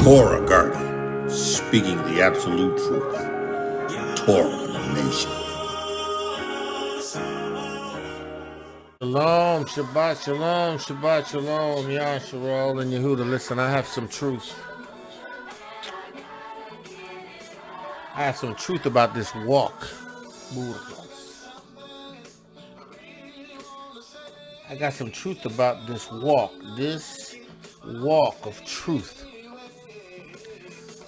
Torah guardian, speaking the absolute truth. Torah nation. Shalom, Shabbat Shalom, Shabbat Shalom, Yasharal and Yehuda. Listen, I have some truth. I have some truth about this walk. I got some truth about this walk of truth.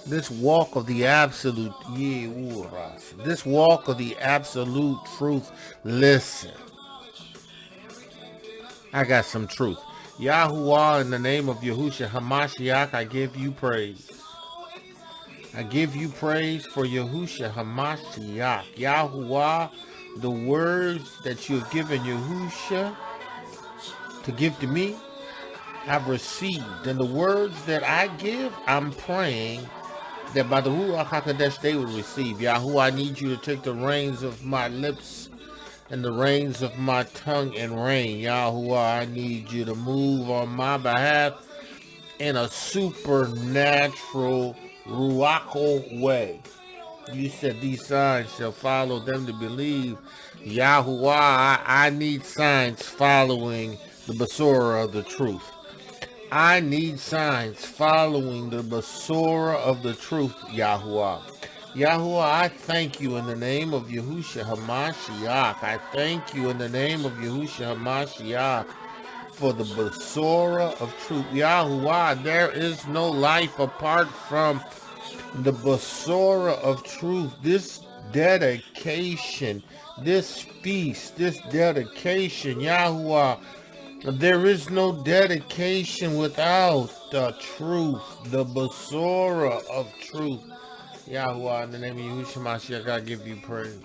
This walk of the absolute Yahuah. This walk of the absolute truth. Listen. I got some truth. Yahuah, in the name of Yahushua HaMashiach, I give you praise. I give you praise for Yahushua HaMashiach. Yahuah, the words that you have given Yahushua to give to me, I've received. And the words that I give, I'm praying that by the Ruach HaKodesh they will receive. Yahuah, I need you to take the reins of my lips and the reins of my tongue and reign. Yahuah, I need you to move on my behalf in a supernatural Ruach way. You said these signs shall follow them to believe. Yahuah, I need signs following the Besorah of the truth. I need signs following the Besorah of the truth, Yahuah. Yahuah, I thank you in the name of Yahushua HaMashiach. I thank you in the name of Yahushua HaMashiach for the Besorah of truth. Yahuah, there is no life apart from the Besorah of truth. This dedication, this feast, this dedication, Yahuah, there is no dedication without the truth, the Besorah of truth. Yahuah, in the name of Yahushua Mashiach, I give you praise.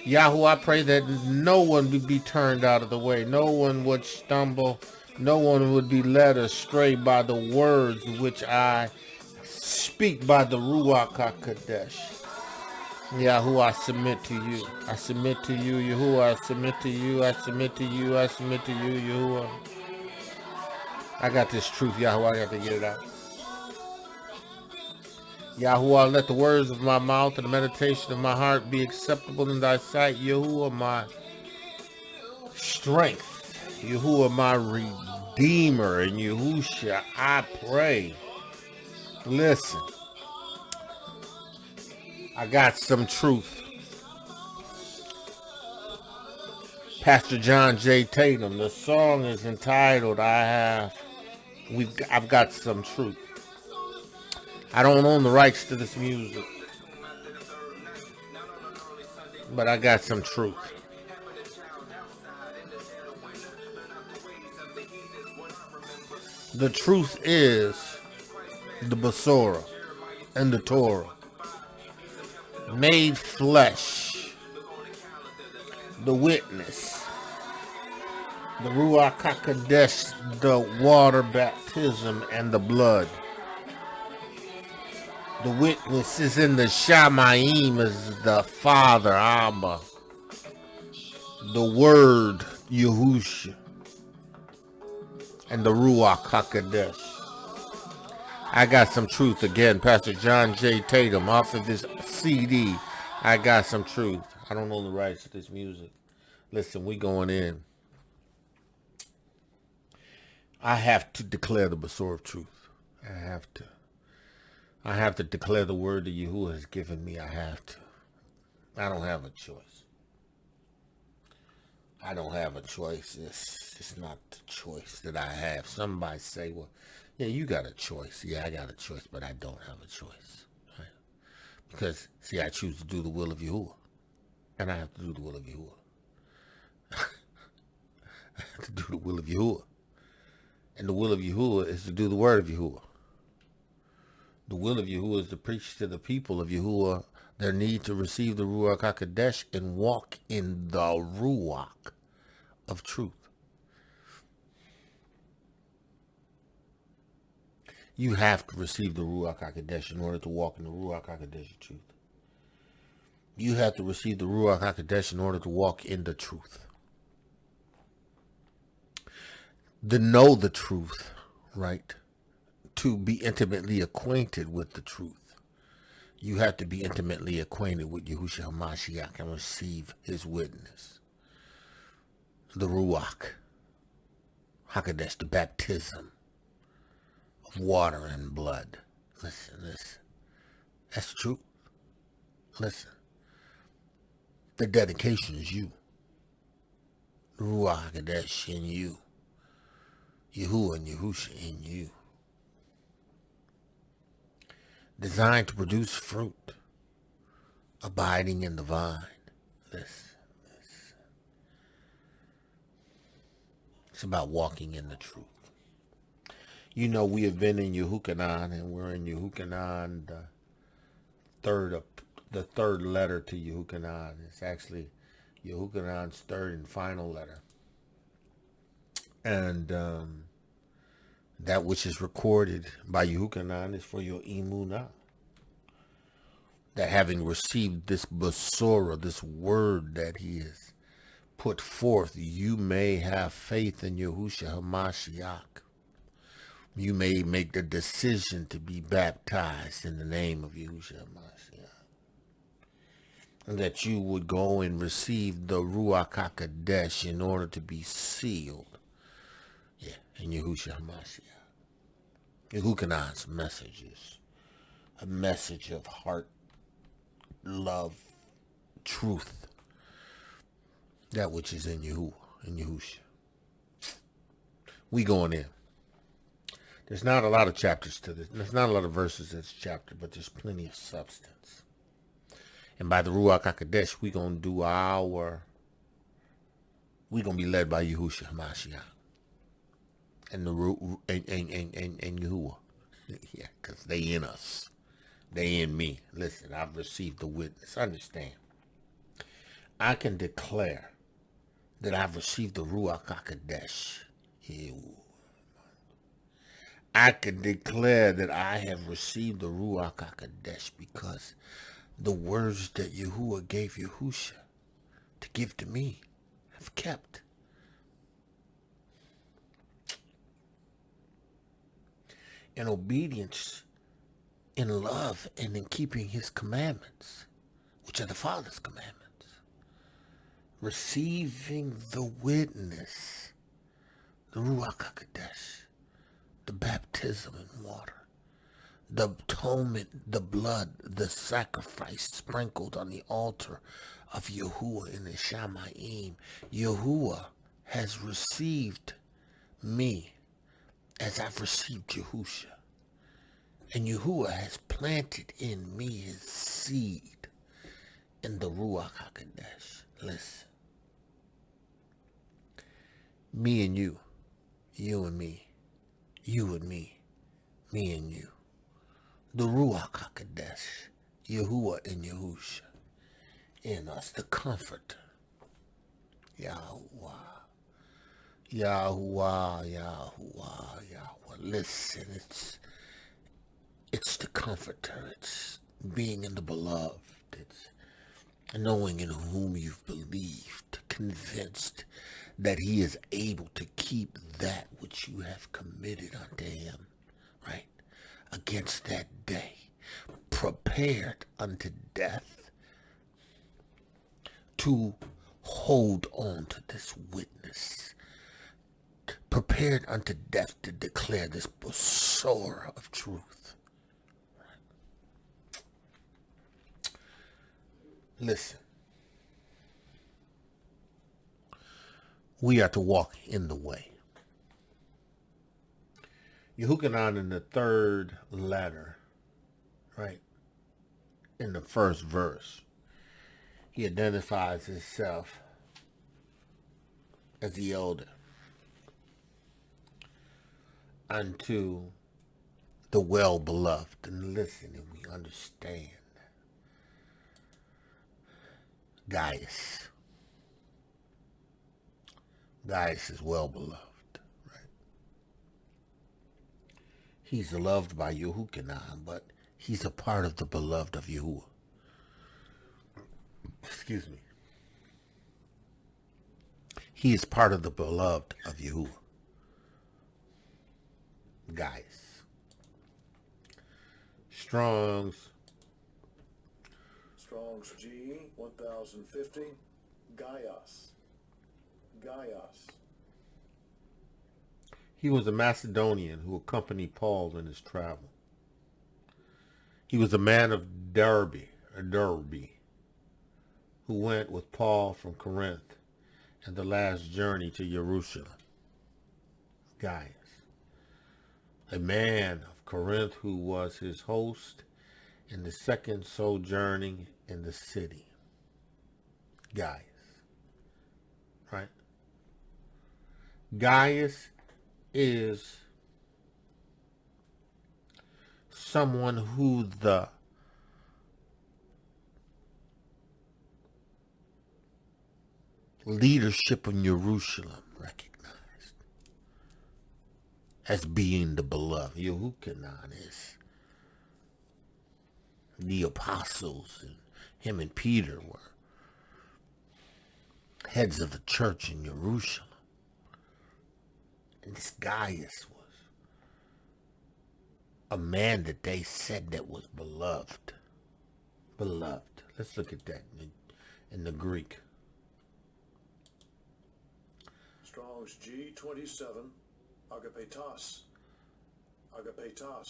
Yahuah, I pray that no one would be turned out of the way. No one would stumble. No one would be led astray by the words which I speak by the Ruach HaKodesh. Yahuah, I submit to you. I submit to you, Yahuah. I submit to you. I submit to you. I submit to you, Yahuah. I got this truth, Yahuah. I got to get it out. Yahuah, let the words of my mouth and the meditation of my heart be acceptable in thy sight. Yahuah, my strength. Yahuah, my redeemer. And Yahushua, I pray. Listen. I got some truth. Pastor John J. Tatum. The song is entitled, I've got some truth. I don't own the rights to this music, but I got some truth. The truth is the Besorah and the Torah made flesh, the witness, the Ruach HaKodesh, the water baptism and the blood. The witness is in the Shamayim as the Father, Abba, the Word, Yahushua, and the Ruach HaKodesh. I got some truth again, Pastor John J. Tatum, off of this CD. I got some truth. I don't know the rights to this music. Listen, we going in. I have to declare the Besorah of truth. I have to declare the word that Yahuah has given me. I have to. I don't have a choice. I don't have a choice. It's not the choice that I have. Somebody say, well, yeah, you got a choice. Yeah, I got a choice, but I don't have a choice. Right? Because, see, I choose to do the will of Yahuah. And I have to do the will of Yahuah. I have to do the will of Yahuah. And the will of Yahuah is to do the word of Yahuah. The will of Yahuah is to preach to the people of Yahuah their need to receive the Ruach HaKodesh and walk in the Ruach of truth. You have to receive the Ruach HaKodesh in order to walk in the Ruach HaKodesh of truth. You have to receive the Ruach HaKodesh in order to walk in the truth. to know the truth, right? To be intimately acquainted with the truth. You have to be intimately acquainted with Yahushua HaMashiach and receive his witness. The Ruach, Hakadesh, the baptism of water and blood. Listen. That's the truth. Listen. The dedication is you. The Ruach Hakadesh in you. Yahuah and Yahusha in you. Designed to produce fruit, abiding in the vine. Listen. It's about walking in the truth. You know, we have been in YOCHANON, and we're in YOCHANON, the third letter to YOCHANON. It's actually YOCHANON's third and final letter. And that which is recorded by YOCHANON is for your emunah. That having received this basora, this word that he has put forth, you may have faith in Yahushua HaMashiach. You may make the decision to be baptized in the name of Yahushua HaMashiach. And that you would go and receive the Ruach HaKodesh in order to be sealed. In Yahushua HaMashiach. YOCHANON's message is a message of heart, love, truth. That which is in Yahuah, in Yahusha. We going in. There's not a lot of chapters to this. There's not a lot of verses in this chapter, but there's plenty of substance. And by the Ruach HaKodesh, we're going to be led by Yahushua HaMashiach. And and Yahuah. Yeah, because they in us. They in me. Listen, I've received the witness. Understand. I can declare that I've received the Ruach HaKodesh. I can declare that I have received the Ruach HaKodesh because the words that Yahuah gave Yahusha to give to me have kept. In obedience, in love, and in keeping his commandments, which are the Father's commandments. Receiving the witness, the Ruach HaKodesh, the baptism in water, the atonement, the blood, the sacrifice sprinkled on the altar of Yahuah in the Shamayim. Yahuah has received me as I've received Yahusha. And Yahuah has planted in me his seed in the Ruach HaKodesh. Listen. Me and you and me, you and me and you. The Ruach HaKodesh, Yahuah and Yahusha, in us, the comforter. Yahuah. Listen, it's the comforter. It's being in the beloved. It's knowing in whom you've believed, convinced that he is able to keep that which you have committed unto him, right? Against that day, prepared unto death to hold on to this witness, prepared unto death to declare this basora of truth. Listen, we are to walk in the way. YOCHANON in the third letter, right, in the first verse, he identifies himself as the elder unto the well-beloved. And listen, and we understand Gaius. Gaius is well-beloved, right? He's loved by YOCHANON, but he's a part of the beloved of Yahuah. Excuse me. He is part of the beloved of Yahuah. Gaius. Strong's G 1050. Gaius. He was a Macedonian who accompanied Paul in his travel. He was a man of Derbe, who went with Paul from Corinth in the last journey to Jerusalem. Gaius, a man of Corinth who was his host in the second sojourning in the city. Gaius, right? Gaius is someone who the leadership of Jerusalem recognized as being the beloved. YOCHANON is the apostles, and him and Peter were heads of the church in Jerusalem. And this Gaius was a man that they said that was beloved. Beloved. Let's look at that in the Greek. Strong's G27. Agapetos.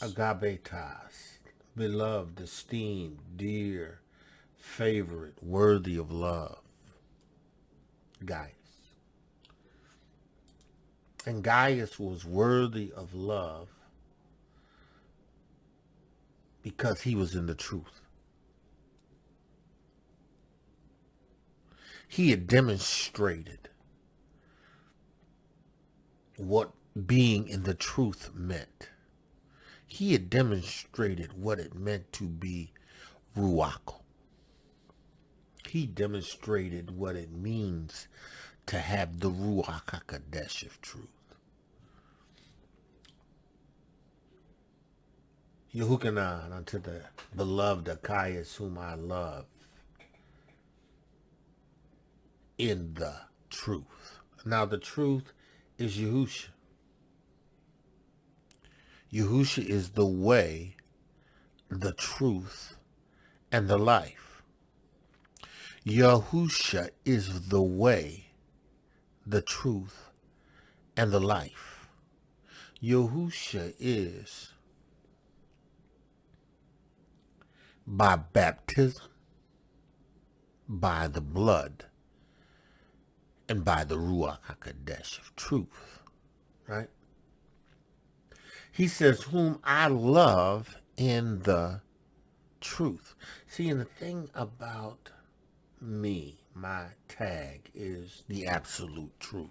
Agapetos. Beloved, esteemed, dear, favorite, worthy of love. Gaius. And Gaius was worthy of love because he was in the truth. He had demonstrated what being in the truth meant. He had demonstrated what it meant to be Ruach. He demonstrated what it means to have the Ruach HaKodesh of truth. YOCHANON unto the beloved Gaius whom I love in the truth. Now the truth is Yahushua. Yahushua is the way, the truth, and the life. Yahushua is the way, the truth, and the life. Yahushua is by baptism, by the blood, and by the Ruach HaKodesh of truth, right? He says, whom I love in the truth. See, and the thing about me, my tag is the absolute truth,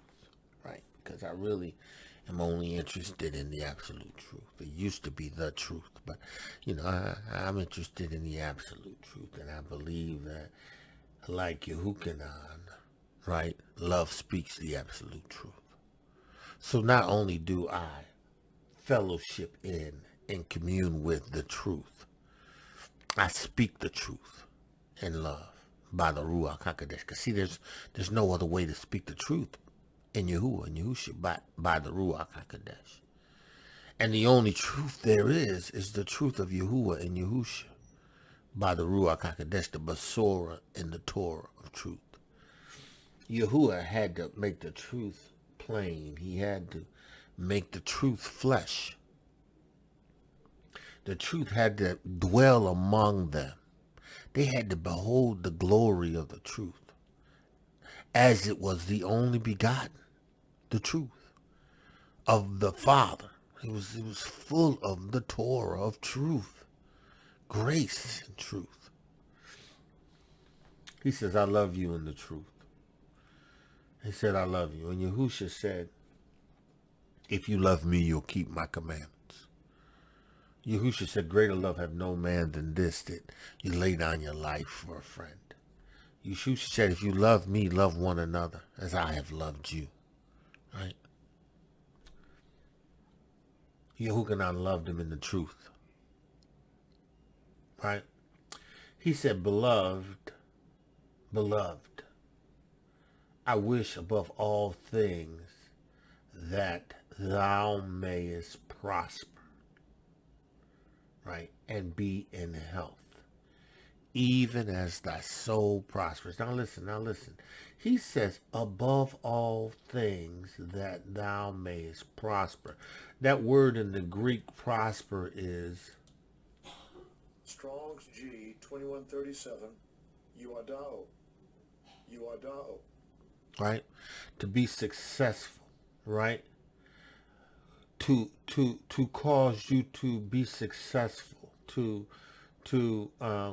right? Because I really am only interested in the absolute truth. It used to be the truth, but, I'm interested in the absolute truth, and I believe that, like YOCHANON, right, love speaks the absolute truth. So not only do I fellowship in and commune with the truth, I speak the truth in love by the Ruach HaKodesh. Because see, there's no other way to speak the truth in Yahuah and Yahushua by the Ruach HaKodesh. And the only truth there is the truth of Yahuah and Yahushua by the Ruach HaKodesh, the Basora and the Torah of truth. Yahuah had to make the truth plain. He had to make the truth flesh. The truth had to dwell among them. They had to behold the glory of the truth, as it was the only begotten, the truth of the Father. It was full of the Torah of truth, grace and truth. He says, I love you in the truth. He said, I love you. And Yahushua said, if you love me, you'll keep my commandments. Yahushua said, greater love have no man than this, that you lay down your life for a friend. Yahushua said, if you love me, love one another as I have loved you. Right? YOCHANON loved him in the truth. Right? He said, beloved, I wish above all things that thou mayest prosper, right, and be in health, even as thy soul prospers. Now listen. He says, above all things, that thou mayest prosper. That word in the Greek, prosper, is Strong's G 2137. Yuadao. right? To be successful, right? To cause you to be successful, to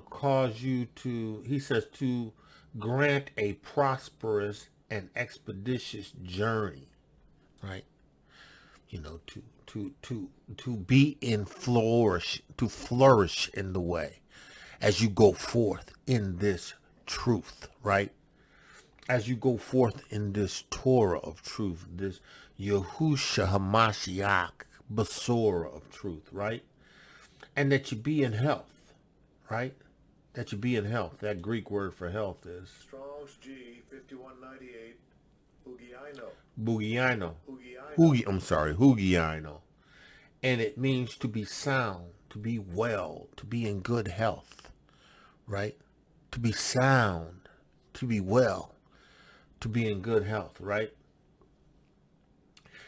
cause you to, he says, to grant a prosperous and expeditious journey, right? You know, to be in flourish, to flourish in the way as you go forth in this truth, right? As you go forth in this Torah of truth, this Yahushua HaMashiach Basora of truth, right? And that you be in health, right? That you be in health. That Greek word for health is Strong's G 5198. Hugiano. Hugiano. Hugiano. And it means to be sound, to be well, to be in good health, right? To be sound, to be well, to be in good health, right?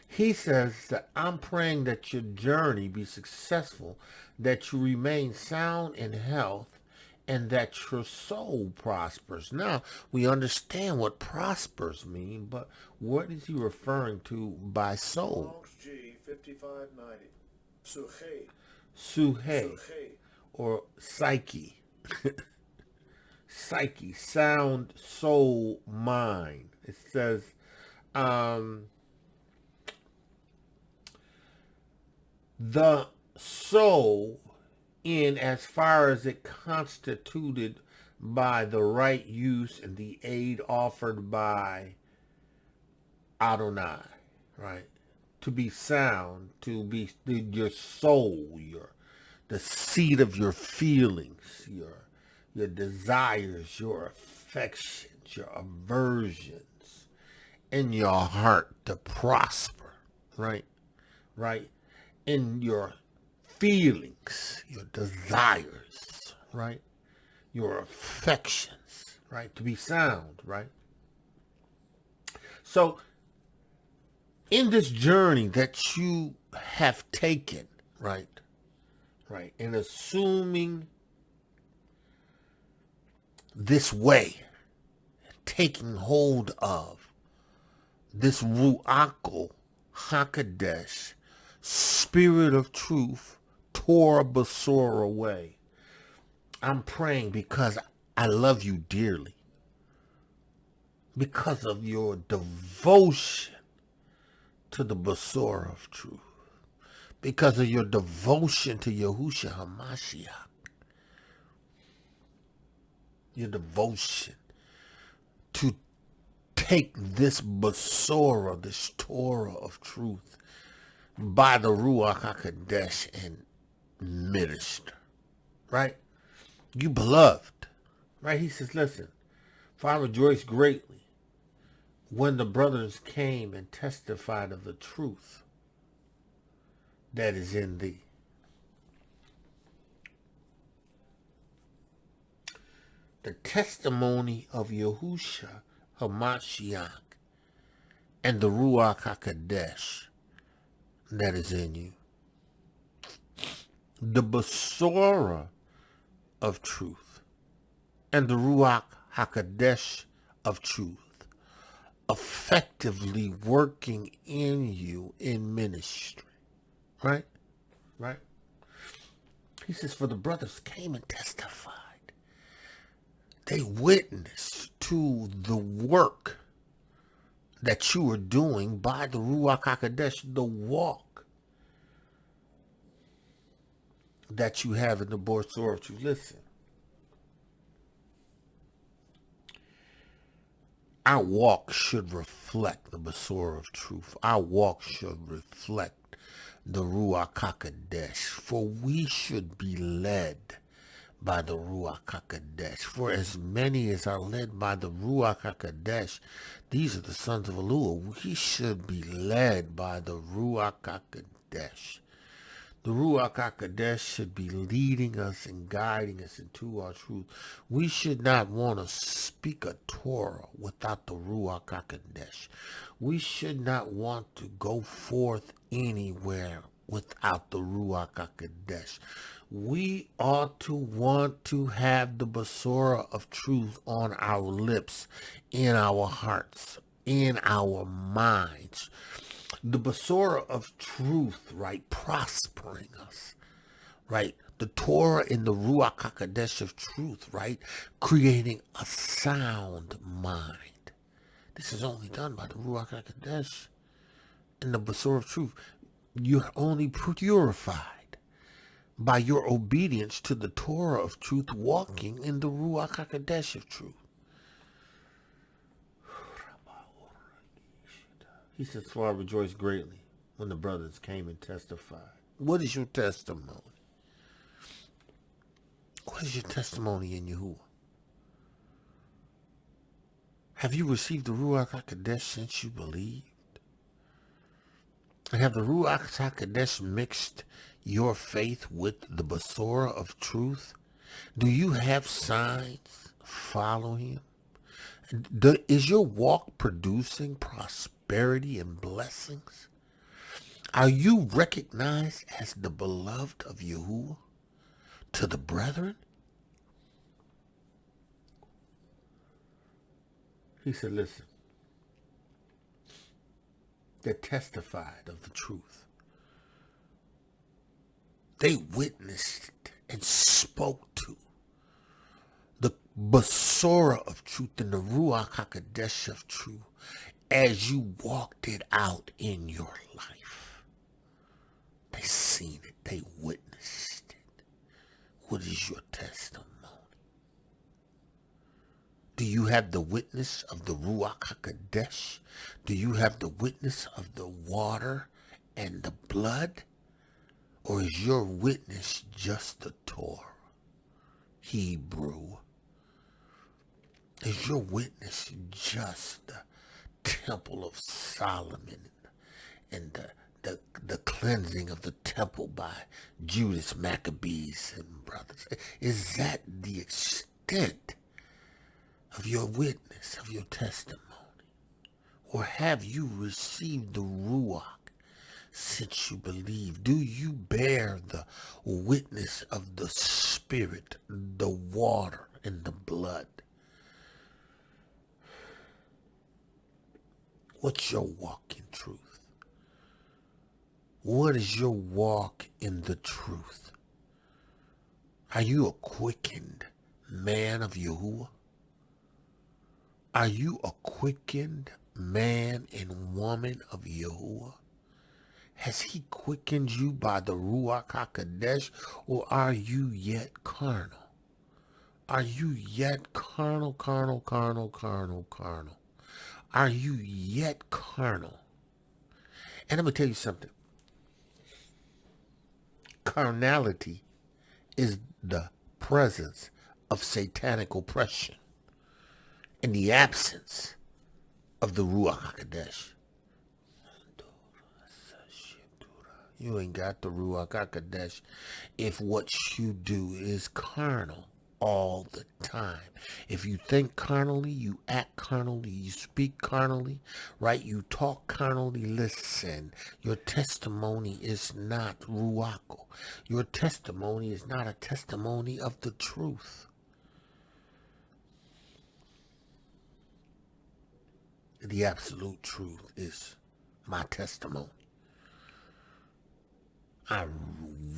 He says that I'm praying that your journey be successful, that you remain sound in health, and that your soul prospers. Now, we understand what prospers mean, but what is he referring to by soul? Strong's G 5590. Suhe, or psyche. Psyche, sound, soul, mind. It says, the soul, in as far as it constituted by the right use and the aid offered by Adonai, right? To be sound, to be your soul, the seat of your feelings, your desires, your affections, your aversions in your heart to prosper, right? Right? In your feelings, your desires, right? Your affections, right? To be sound, right? So, in this journey that you have taken, right? Right, in assuming this way, taking hold of this Ruach HaKodesh, Spirit of Truth, Torah Basora way. I'm praying because I love you dearly. Because of your devotion to the Basora of Truth. Because of your devotion to Yahushua HaMashiach. Your devotion to take this Basora, this Torah of truth, by the Ruach HaKodesh and minister. Right? You beloved. Right? He says, listen, for I rejoiced greatly when the brothers came and testified of the truth that is in thee. The testimony of Yahushua HaMashiach and the Ruach HaKodesh that is in you. The Basora of truth and the Ruach HaKodesh of truth effectively working in you in ministry. Right? Right? He says, for the brothers came and testified. They witnessed to the work that you are doing by the Ruach HaKodesh, the walk that you have in the Basora of truth. Listen. Our walk should reflect the Basora of truth. Our walk should reflect the Ruach HaKodesh, for we should be led by the Ruach HaKodesh. For as many as are led by the Ruach HaKodesh, these are the sons of Elohiym. We should be led by the Ruach HaKodesh. The Ruach HaKodesh should be leading us and guiding us into our truth. We should not want to speak a Torah without the Ruach HaKodesh. We should not want to go forth anywhere without the Ruach HaKodesh. We ought to want to have the Basora of truth on our lips, in our hearts, in our minds. The Basora of truth, right, prospering us, right? The Torah in the Ruach HaKodesh of truth, right, creating a sound mind. This is only done by the Ruach HaKodesh and the Basora of truth. You're only purified by your obedience to the Torah of truth, walking in the Ruach HaKodesh of truth. He says, for I rejoiced greatly when the brothers came and testified. What is your testimony? What is your testimony in Yahuah? Have you received the Ruach HaKodesh since you believed? And have the Ruach HaKodesh mixed your faith with the Basora of truth? Do you have signs following him? Is your walk producing prosperity and blessings? Are you recognized as the beloved of Yahuah to the brethren? He said, listen, they testified of the truth. They witnessed and spoke to the Basora of truth and the Ruach HaKodesh of truth as you walked it out in your life. They seen it. They witnessed it. What is your testimony? Do you have the witness of the Ruach HaKodesh? Do you have the witness of the water and the blood? Or is your witness just the Torah, Hebrew? Is your witness just the Temple of Solomon and the cleansing of the temple by Judas Maccabees and brothers? Is that the extent of your witness, of your testimony? Or have you received the Ruach since you believe? Do you bear the witness of the Spirit, the water, and the blood? What's your walk in truth? What is your walk in the truth? Are you a quickened man of Yahuah? Are you a quickened man and woman of Yahuah? Has he quickened you by the Ruach HaKodesh, or are you yet carnal? Are you yet carnal? Are you yet carnal? And I'm going to tell you something. Carnality is the presence of satanic oppression in the absence of the Ruach HaKodesh. You ain't got the Ruach HaKodesh if what you do is carnal all the time. If you think carnally, you act carnally, you speak carnally, right? You talk carnally. Listen, your testimony is not Ruach. Your testimony is not a testimony of the truth. The absolute truth is my testimony. I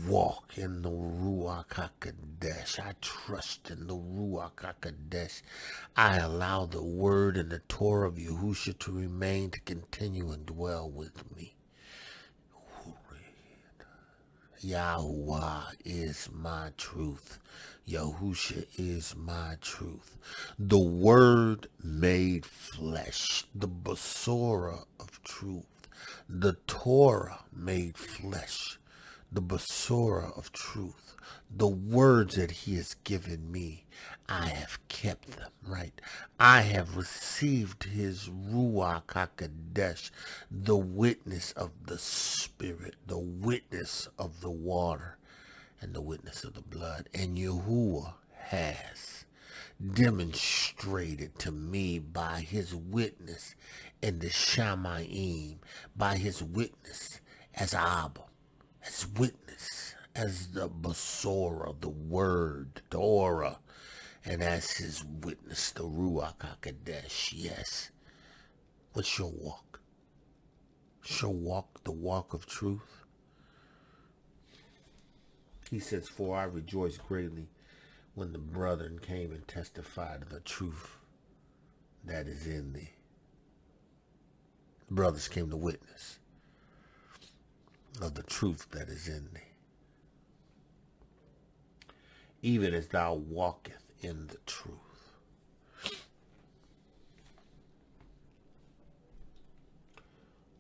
walk in the Ruach HaKodesh. I trust in the Ruach HaKodesh. I allow the word and the Torah of Yahushua to remain, to continue and dwell with me. Yahuah is my truth. Yahushua is my truth. The word made flesh. The Basora of truth. The Torah made flesh. the Basora of truth, the words that he has given me, I have kept them, right? I have received his Ruach HaKodesh, the witness of the Spirit, the witness of the water, and the witness of the blood. And Yahuah has demonstrated to me by his witness in the Shamayim, by his witness as Abba, as witness, as the Basora, the word, Torah, and as his witness, the Ruach HaKodesh. Yes. What's your walk? What's your walk, the walk of truth? He says, for I rejoice greatly when the brethren came and testified of the truth that is in thee. The brothers came to witness of the truth that is in thee. Even as thou walkest in the truth.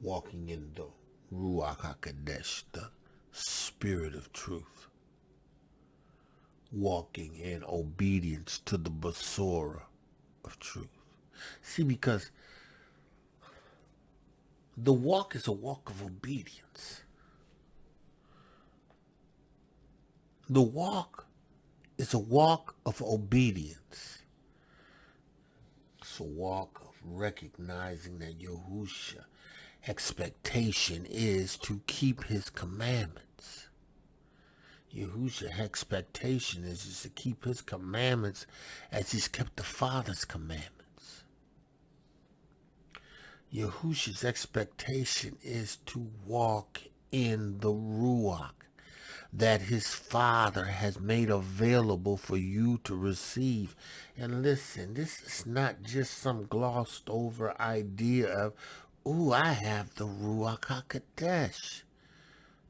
Walking in the Ruach HaKodesh, the spirit of truth. Walking in obedience to the Basora of truth. See, because the walk is a walk of obedience. The walk is a walk of obedience. It's a walk of recognizing that Yahushua expectation is to keep his commandments. Yahushua's expectation is to keep his commandments as he's kept the Father's commandments. Yahushua's expectation is to walk in the Ruach that his Father has made available for you to receive. And listen, this is not just some glossed over idea of, ooh, I have the Ruach HaKodesh.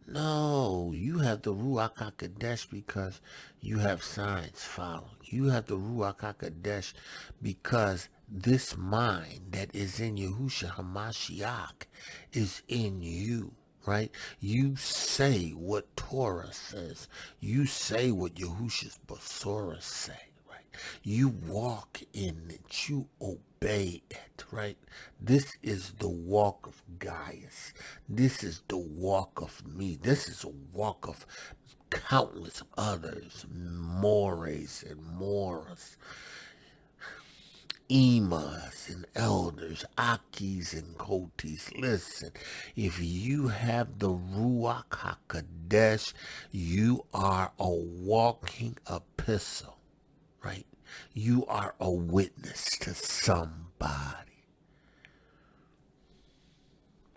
No, you have the Ruach HaKodesh because you have signs following. You have the Ruach HaKodesh because this mind that is in Yahushua HaMashiach is in you. Right? You say what Torah says. You say what Yahushua's Basora say, right? You walk in it. You obey it, right? This is the walk of Gaius. This is the walk of me. This is a walk of countless others, mores and moras, emas and elders, akis and kotis. Listen, if you have the Ruach HaKodesh, you are a walking epistle, right? You are a witness to somebody.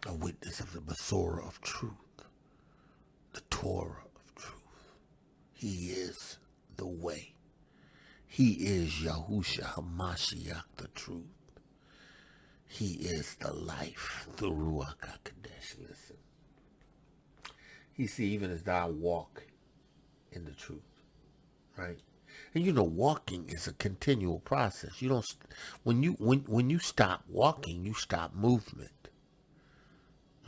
A witness of the Basora of truth, the Torah of truth. He is the way. He is Yahushua HaMashiach, the truth. He is the life, the Ruach HaKodesh. Listen. He see, even as thou walk in the truth, right? And you know, walking is a continual process. You don't, when you stop walking, you stop movement,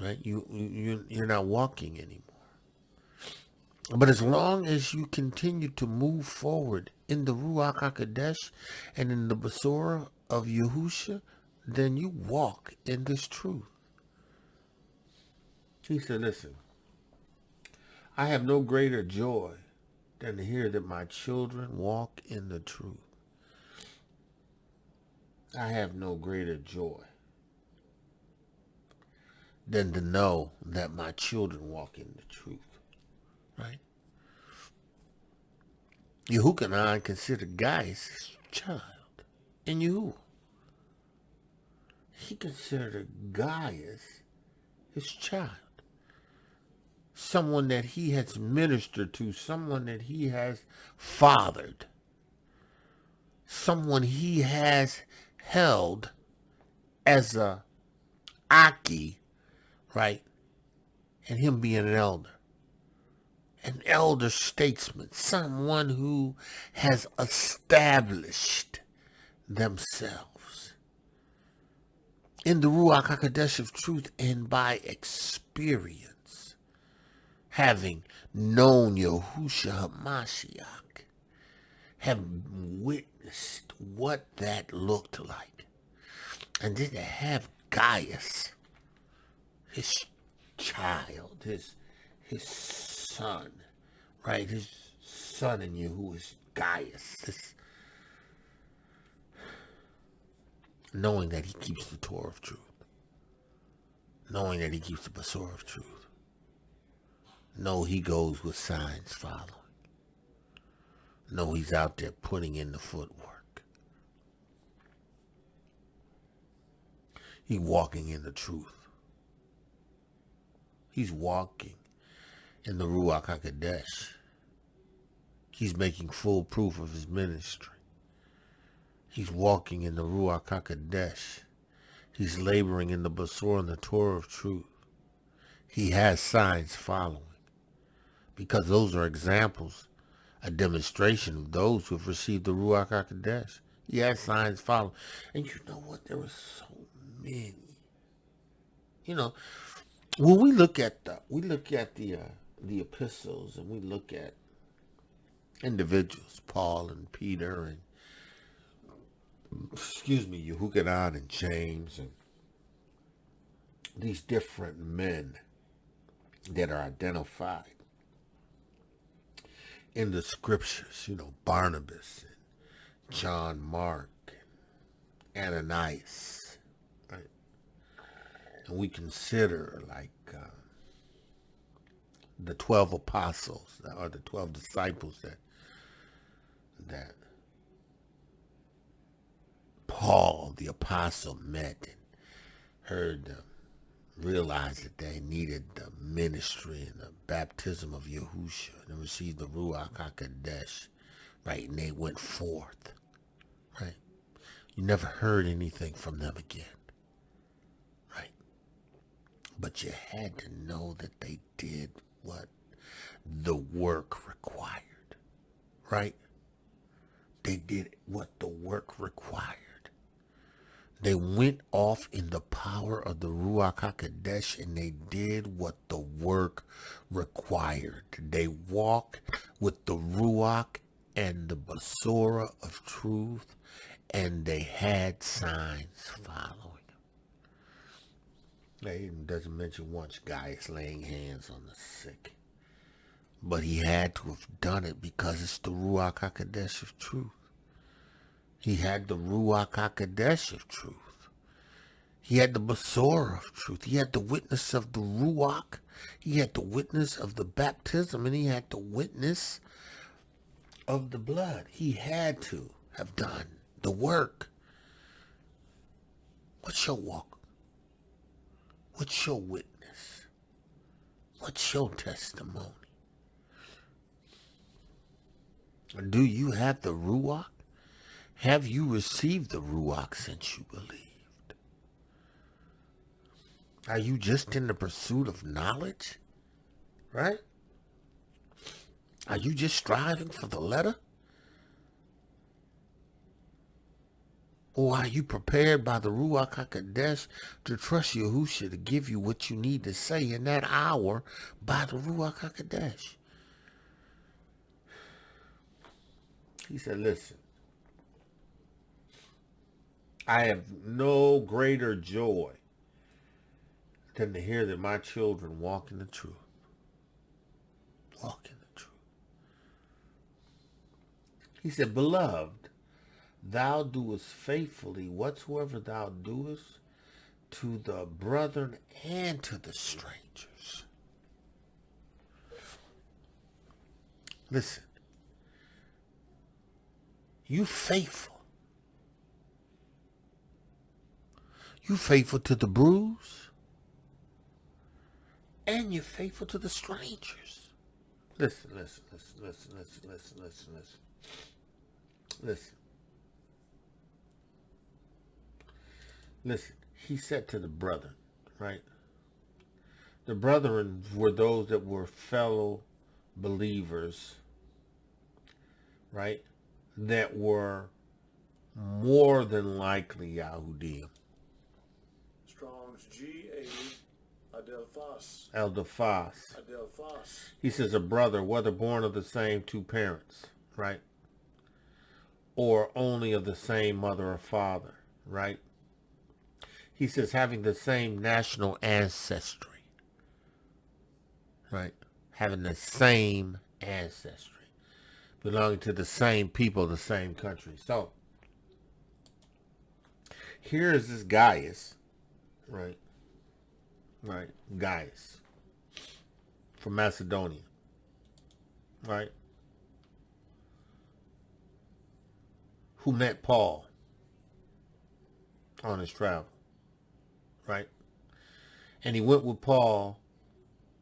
right? You're not walking anymore. But as long as you continue to move forward in the Ruach HaKodesh and in the Basora of Yahushua, then you walk in this truth. He said, listen, I have no greater joy than to hear that my children walk in the truth. I have no greater joy than to know that my children walk in the truth. Right? Yahuah considered Gaius his child. And Yahuah. He considered Gaius his child. Someone that he has ministered to. Someone that he has fathered. Someone he has held as a Aki, right? And him being an elder. An elder statesman, someone who has established themselves in the Ruach HaKodesh of truth and by experience. having known Yahushua HaMashiach, have witnessed what that looked like. And then to have Gaius, his child, his son, right? His son in Yahuwah is Gaius. Knowing that he keeps the Torah of truth. Knowing that he keeps the Basora of truth. Know he goes with signs following. Know he's out there putting in the footwork. He's walking in the truth. He's walking in the Ruach HaKodesh. He's making full proof of his ministry. He's walking in the Ruach HaKodesh. He's laboring in the Basora and the Torah of truth. He has signs following. Because those are examples, a demonstration of those who have received the Ruach HaKodesh. He has signs following. And you know what? There were so many. You know, when we look at the epistles, and we look at individuals, Paul and Peter and Yahuah and James, and these different men that are identified in the scriptures, Barnabas and John Mark and Ananias, right? And we consider like the 12 apostles, or the 12 disciples that Paul the apostle met and heard them, realized that they needed the ministry and the baptism of Yahushua and received the Ruach HaKodesh, right? And they went forth, right? You never heard anything from them again, right? But you had to know that they did what the work required, right? They did what the work required. They went off in the power of the Ruach HaKodesh, and they did what the work required. They walked with the Ruach and the Basora of truth, and they had signs following. It doesn't mention once Gaius laying hands on the sick. But he had to have done it because it's the Ruach HaKodesh of truth. He had the Ruach HaKodesh of truth. He had the Basora of truth. He had the witness of the Ruach. He had the witness of the baptism, and he had the witness of the blood. He had to have done the work. What's your walk? What's your witness? What's your testimony? Do you have the Ruach? Have you received the Ruach since you believed? Are you just in the pursuit of knowledge? Right? Are you just striving for the letter? Or are you prepared by the Ruach HaKodesh to trust Yahushua to give you what you need to say in that hour by the Ruach HaKodesh? He said, listen, I have no greater joy than to hear that my children walk in the truth. Walk in the truth. He said, beloved, thou doest faithfully whatsoever thou doest to the brethren and to the strangers. Listen, you faithful. You faithful to the bruise, and you're faithful to the strangers. Listen. Listen, he said to the brethren, right? The brethren were those that were fellow believers, right? That were more than likely Yahudim. Strong's G80 Adelphos. He says a brother, whether born of the same two parents, right? Or only of the same mother or father, right? He says having the same national ancestry, right? Having the same ancestry, belonging to the same people, the same country. So here is this Gaius, right? Right, Gaius from Macedonia, right? Who met Paul on his travel, right? And he went with Paul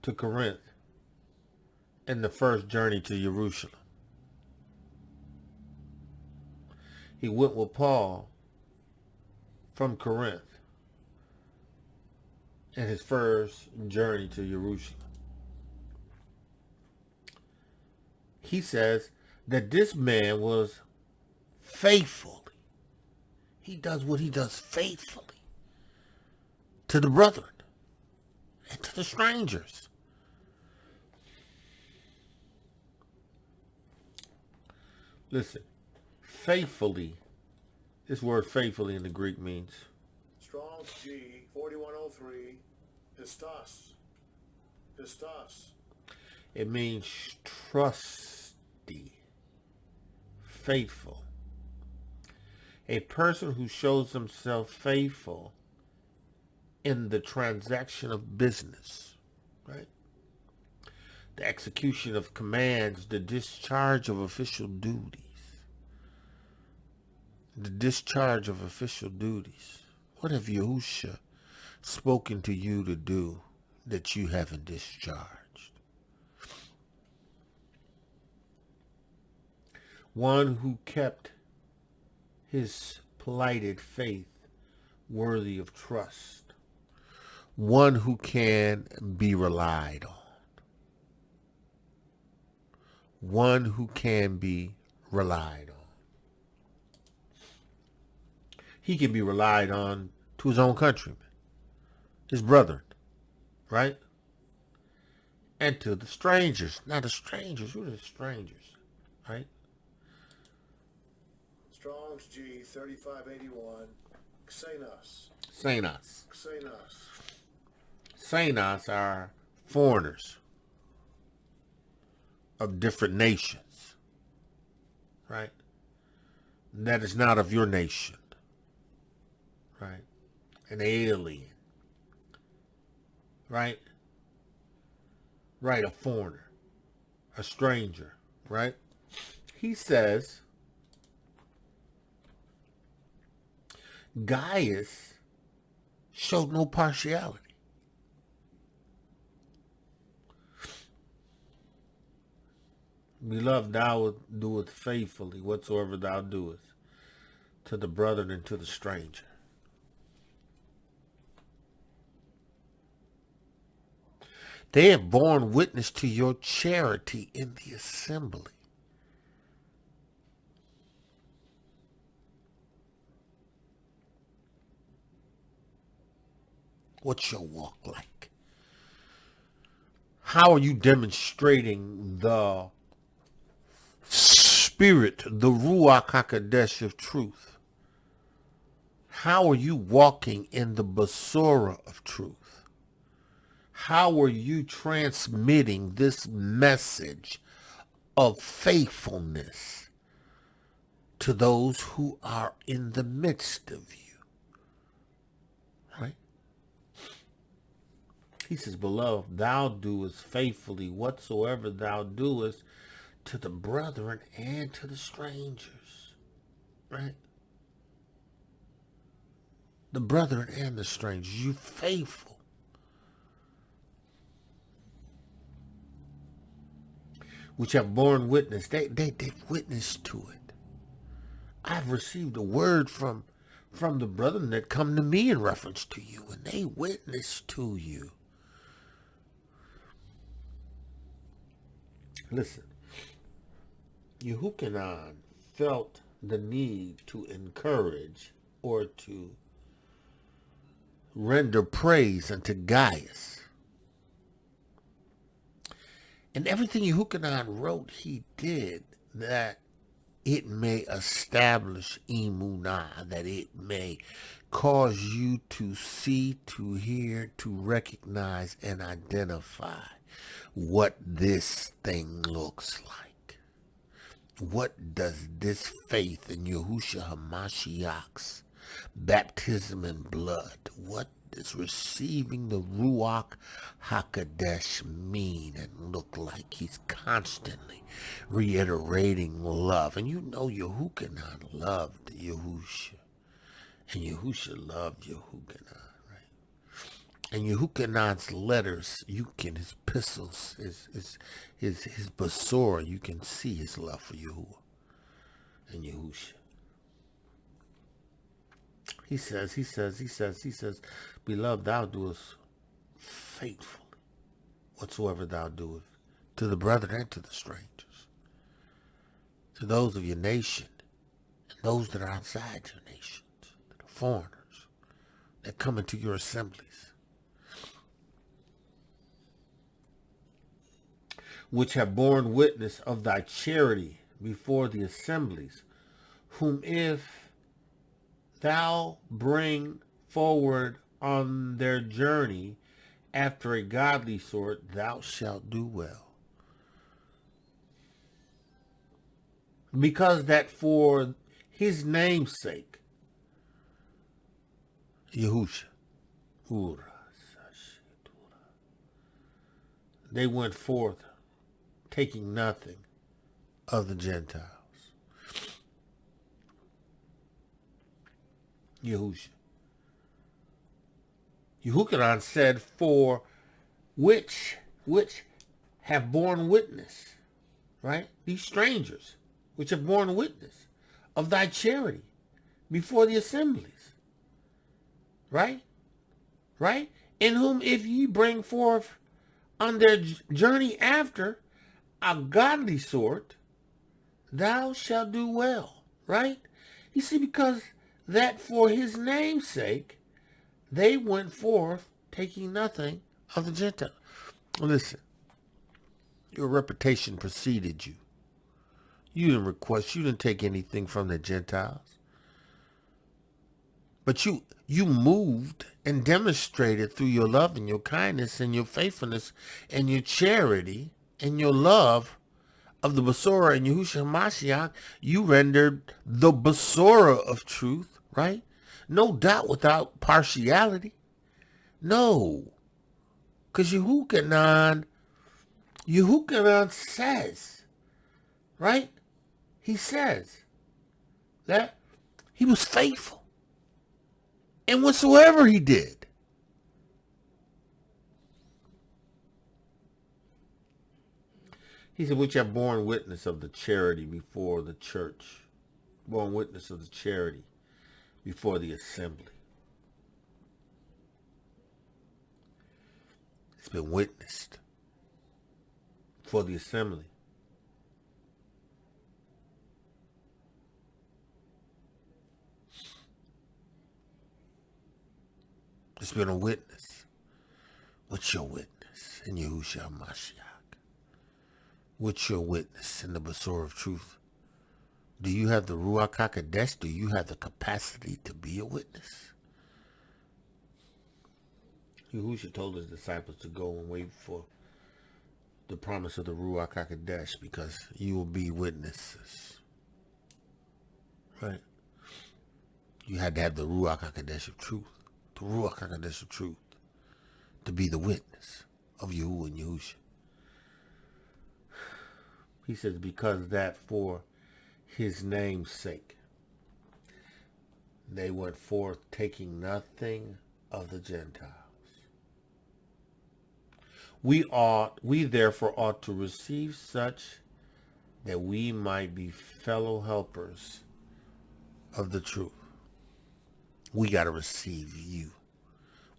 to Corinth in the first journey to Jerusalem. He went with Paul from Corinth in his first journey to Jerusalem. He says that this man was faithfully. He does what he does faithfully to the brethren and to the strangers. Listen, faithfully, this word faithfully in the Greek means Strong's G 4103. Pistos. it means trusty, faithful. A person who shows himself faithful in the transaction of business, right? The execution of commands, the discharge of official duties. The discharge of official duties. What have Yahushua spoken to you to do that you haven't discharged? One who kept his plighted faith worthy of trust. One who can be relied on. One who can be relied on. He can be relied on to his own countrymen, his brethren, right? And to the strangers. Now the strangers, who are the strangers, right? Strong's G 3581. Xenos. Xenos are foreigners of different nations, right? That is not of your nation, right? An alien, right? Right, a foreigner, a stranger, right? He says, Gaius showed no partiality. Beloved, thou doest faithfully whatsoever thou doest to the brother and to the stranger. They have borne witness to your charity in the assembly. What's your walk like? How are you demonstrating the spirit, the Ruach HaKodesh of truth? How are you walking in the Basura of truth? How are you transmitting this message of faithfulness to those who are in the midst of you? Right? He says, beloved, thou doest faithfully whatsoever thou doest to the brethren and to the strangers. Right? The brethren and the strangers. You faithful. Which have borne witness. They've witnessed to it. I've received a word from the brethren that come to me in reference to you, and they witness to you. Listen, Yahuah felt the need to encourage or to render praise unto Gaius. And everything Yahuah wrote, he did, that it may establish emunah, that it may cause you to see, to hear, to recognize, and identify what this thing looks like. What does this faith in Yahushua HaMashiach's baptism in blood, what does receiving the Ruach HaKodesh mean and look like? He's constantly reiterating love. And you know Yahuah loved Yahushua. And Yahushua loved Yahuah, right? And Yahuah's letters, his epistles, his basora, you can see his love for Yahuah and Yahushua. He says, beloved, thou doest faithfully whatsoever thou doest to the brethren and to the strangers, to those of your nation and those that are outside your nations, the foreigners that come into your assemblies, which have borne witness of thy charity before the assemblies, whom if thou bring forward on their journey after a godly sort, thou shalt do well. Because that for his name's sake, Yahushua, they went forth taking nothing of the Gentiles. Yahuah said, for which have borne witness, right? These strangers, which have borne witness of thy charity before the assemblies, right? Right? In whom if ye bring forth on their journey after a godly sort, thou shalt do well, right? You see, because that for his name's sake, they went forth taking nothing of the Gentiles. Listen, your reputation preceded you. You didn't take anything from the Gentiles. But you moved and demonstrated through your love and your kindness and your faithfulness and your charity and your love of the Basora and Yahushua HaMashiach. You rendered the Basora of truth, right? No doubt without partiality. No. Because Yahuah says, right? He says that he was faithful in whatsoever he did. He said, which have borne witness of the charity before the church, borne witness of the charity before the assembly. It's been witnessed for the assembly. It's been a witness. What's your witness in Yahushua HaMashiach? What's your witness in the Basora of truth? Do you have the Ruach HaKodesh? Do you have the capacity to be a witness? Yahushua told his disciples to go and wait for the promise of the Ruach HaKodesh because you will be witnesses. Right? You had to have the Ruach HaKodesh of truth. The Ruach HaKodesh of truth. To be the witness of Yahuah and Yahushua. He says, because that for his name's sake, they went forth taking nothing of the Gentiles. We therefore ought to receive such that we might be fellow helpers of the truth. We got to receive you.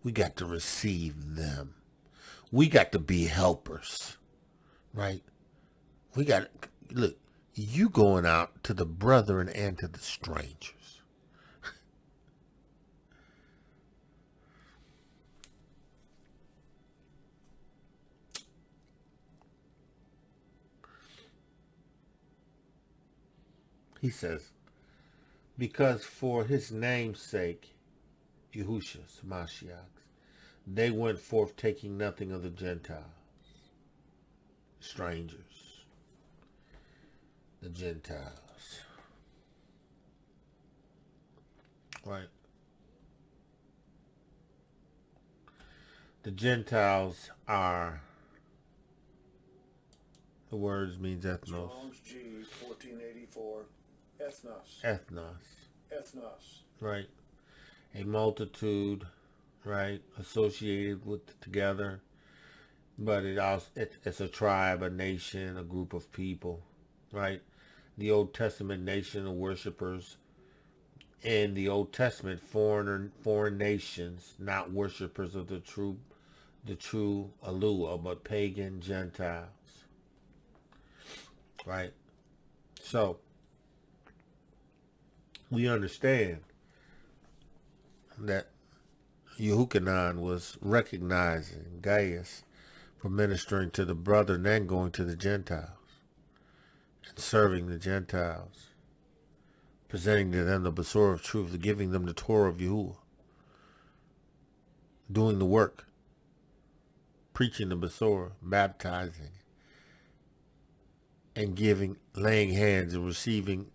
We got to receive them. We got to be helpers, right? We got, look, you going out to the brethren and to the strangers. He says, because for his name's sake, Yahushua, Mashiach, they went forth taking nothing of the Gentiles, strangers, the Gentiles. Right? The Gentiles are, the words means ethnos. Strong's G 1484. Ethnos. Ethnos. Ethnos. Right? A multitude, right? Associated with together. But it's a tribe, a nation, a group of people, right? The Old Testament nation of worshipers. In the Old Testament, foreign nations, not worshipers of the true Yahuah, but pagan Gentiles. Right? So, we understand that YOCHANON was recognizing Gaius for ministering to the brethren and going to the Gentiles and serving the Gentiles, presenting to them the Basor of truth, giving them the Torah of Yahuah, doing the work, preaching the Basor, baptizing, and giving, laying hands and receiving,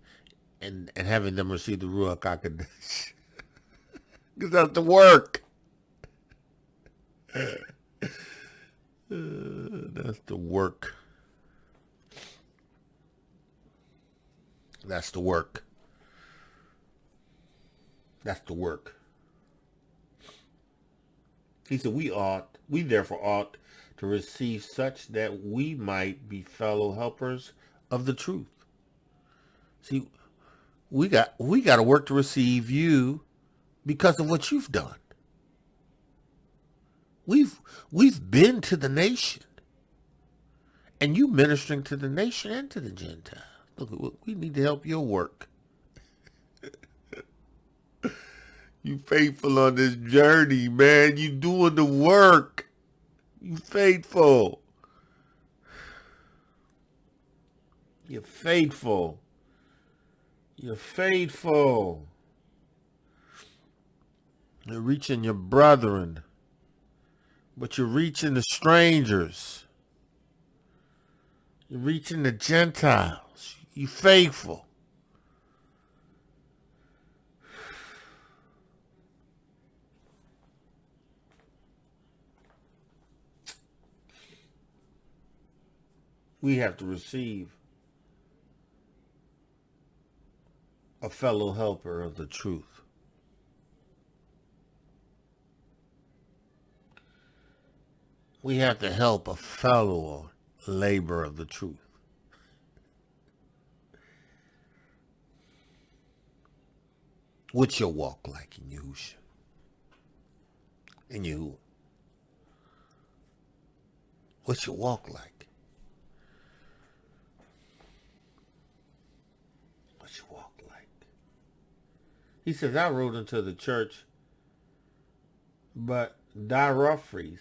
and having them receive the Ruach HaKodesh. Because that's the work. That's the work. That's the work. That's the work. He said, we therefore ought to receive such that we might be fellow helpers of the truth. See, we got to work to receive you because of what you've done. We've been to the nation, and you ministering to the nation and to the Gentiles. Look, we need to help your work. You faithful on this journey, man. You doing the work. You faithful. You're faithful. You're faithful. You're reaching your brethren, but you're reaching the strangers. You're reaching the Gentiles. You faithful. We have to receive a fellow helper of the truth. We have to help a fellow laborer of the truth. What's your walk like in Yahushua? In Yahuwah? What's your walk like? What's your walk like? He says, I wrote into the church, but Diotrephes,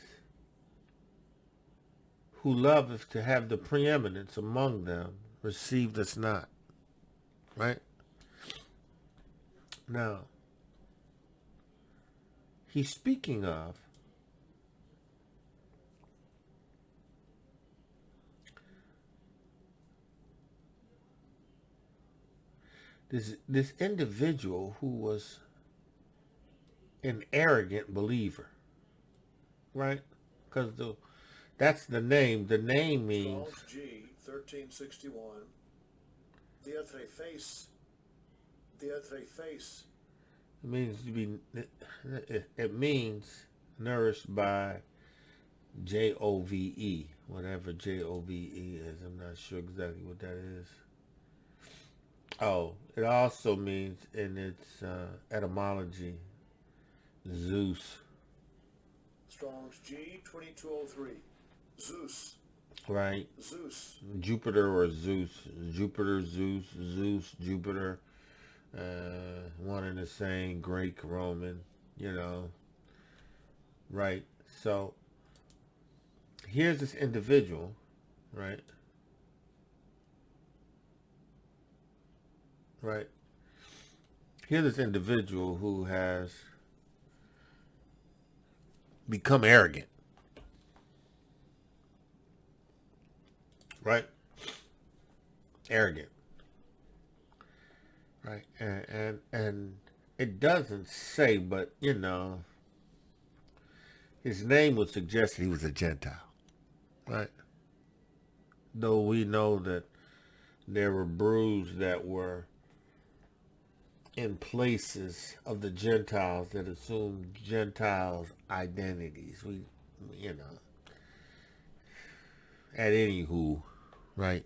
who loveth to have the preeminence among them, received us not. Right? Now, he's speaking of this individual who was an arrogant believer, right? Because that's the name. The name means Strong's G 1361. Diotrephes. Diotrephes. It means to be. It means nourished by Jove, whatever Jove is. I'm not sure exactly what that is. Oh, it also means in its etymology, Zeus. Strong's G 2203. Zeus. Right? Zeus. Jupiter or Zeus. Jupiter, Zeus, Jupiter. One and the same, Greek, Roman, right? So here's this individual, right? right? Here's this individual who has become arrogant, right? Arrogant, right? And it doesn't say, but you know, his name would suggest that he was a Gentile, right? Though we know that there were brews that were in places of the Gentiles that assumed Gentiles' identities. You know, at anywho, right?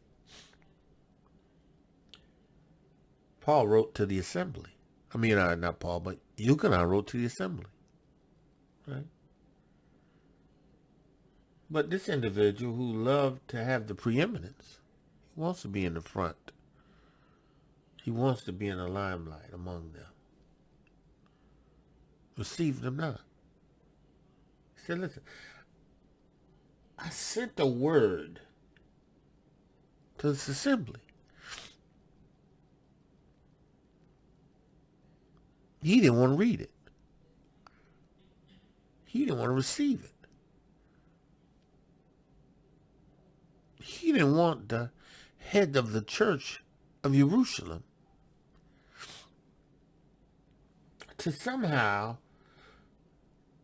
Paul wrote to the assembly. I mean, not Paul, but YOCHANON wrote to the assembly, right? But this individual who loved to have the preeminence, he wants to be in the front. He wants to be in the limelight among them. Receive them not. He said, listen, I sent a word to this assembly. He didn't want to read it. He didn't want to receive it. He didn't want the head of the church of Jerusalem to somehow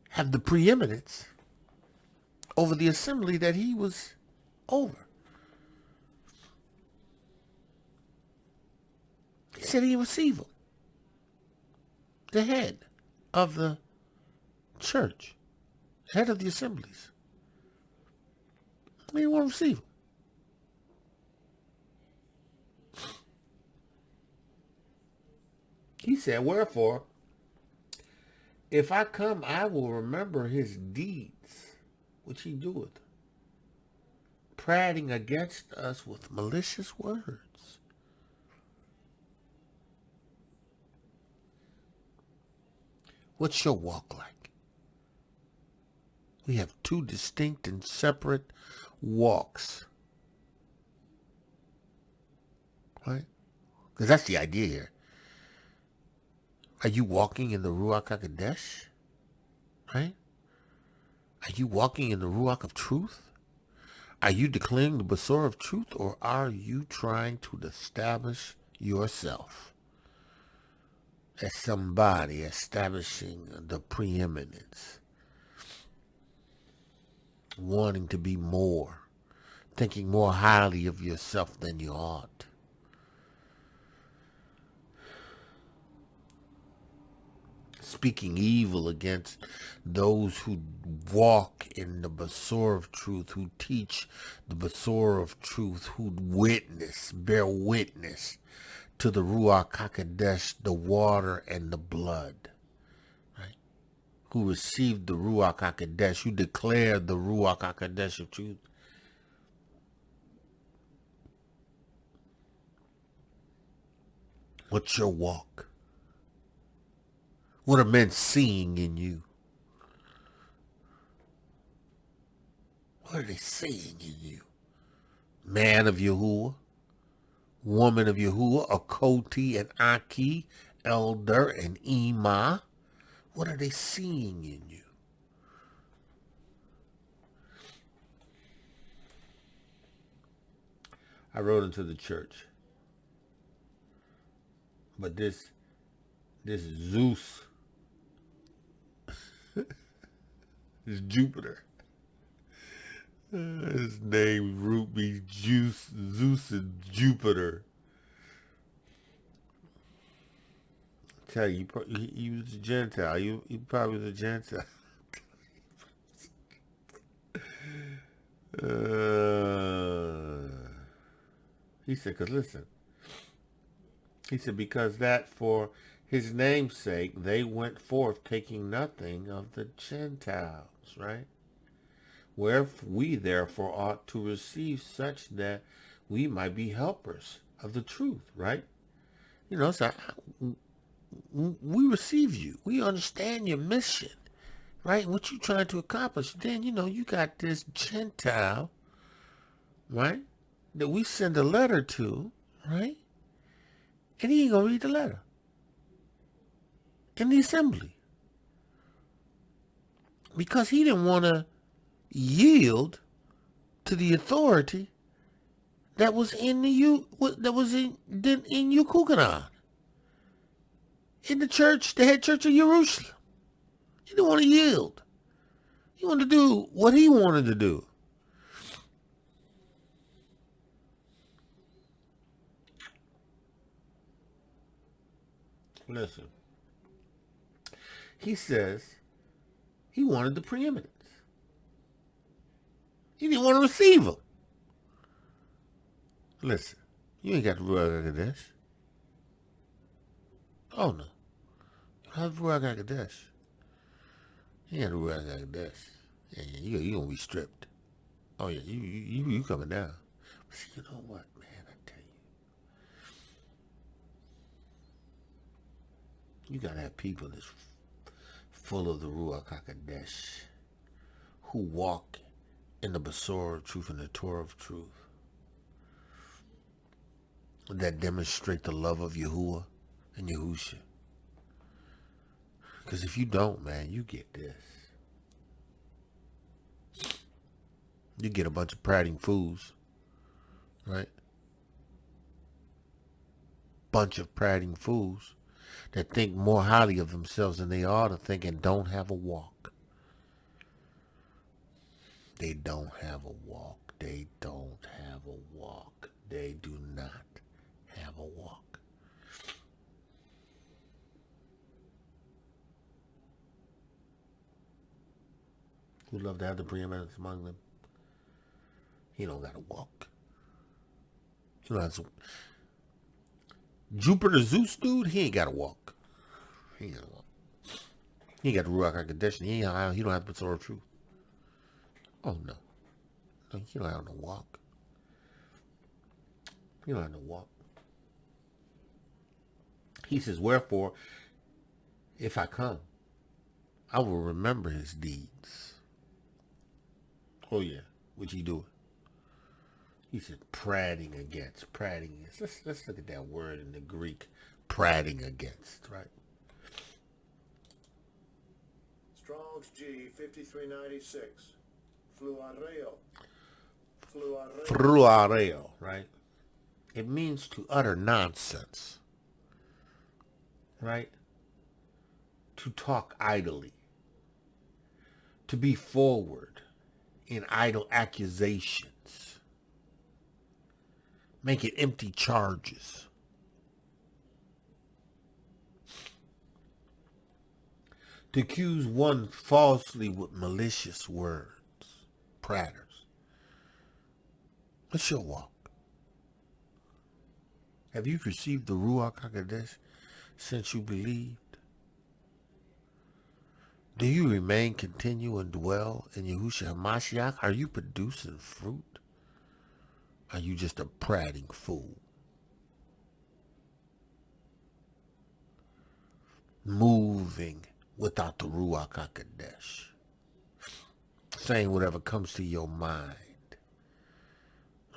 have the preeminence over the assembly that he was over. He said he received him. The head of the church, head of the assemblies. He didn't want to receive him. He said, wherefore, if I come, I will remember his deeds, which he doeth, prating against us with malicious words. What's your walk like? We have two distinct and separate walks, right? Because that's the idea here. Are you walking in the Ruach HaKodesh? Right? Are you walking in the Ruach of truth? Are you declaring the Basar of truth, or are you trying to establish yourself as somebody establishing the preeminence, wanting to be more, thinking more highly of yourself than you ought? Speaking evil against those who walk in the Basar of truth, who teach the Basar of truth, who bear witness to the Ruach HaKodesh, the water and the blood, right? Who received the Ruach HaKodesh, who declared the Ruach HaKodesh of truth. What's your walk? What are men seeing in you? What are they seeing in you? Man of Yahuah, woman of Yahuah, Akoti and Aki, elder and Ima. What are they seeing in you? I wrote into the church, but this Zeus, this Jupiter, his name root means Zeus and Jupiter. I tell you, he was a Gentile. He probably was a Gentile. He said, because listen, he said, because that for his name's sake they went forth taking nothing of the Gentiles, right? Wherefore we therefore ought to receive such that we might be helpers of the truth, right? You know, so we receive you. We understand your mission, right? What you're trying to accomplish. Then, you know, you got this Gentile, right, that we send a letter to, right? And he ain't going to read the letter in the assembly. Because he didn't want to yield to the authority that was in in Yukukanan, in the church, the head church of Jerusalem. He didn't want to yield. He wanted to do what he wanted to do. Listen. He says he wanted the preeminence. He didn't want to receive him. Listen, you ain't got the Ruach HaKodesh. Oh, no. You don't have the Ruach HaKodesh. You ain't got the Ruach HaKodesh. Yeah, you going to be stripped. Oh, yeah, you coming down. But see, you know what, man, I tell you. You got to have people that's full of the Ruach HaKodesh who walk in the Basor of truth and the Torah of truth, that demonstrate the love of Yahuah and Yahusha. Because if you don't, man, you get this. You get a bunch of prating fools, right? Bunch of prating fools that think more highly of themselves than they ought to think and don't have a walk. They don't have a walk. They don't have a walk. They do not have a walk. Who'd love to have the preeminence among them? He don't got to walk. He don't have to. Jupiter Zeus, dude, he ain't got to walk. He ain't got to walk. He ain't got the Ruach HaKodesh. He don't have the Torah of truth. Oh, no. No, he don't have no walk. He don't have no walk. He says, wherefore, if I come, I will remember his deeds. Oh, yeah. Which he doing? He said, prating against. Let's look at that word in the Greek. Prating against, right? Strong's G 5396. Fluareo. Fruareo, right? It means to utter nonsense, right? To talk idly. To be forward in idle accusations. Make it empty charges. To accuse one falsely with malicious words. Praters. What's your walk? Have you received the Ruach HaKodesh since you believed? Do you remain, continue, and dwell in Yahushua HaMashiach? Are you producing fruit? Are you just a prating fool? Moving without the Ruach HaKodesh. Saying whatever comes to your mind.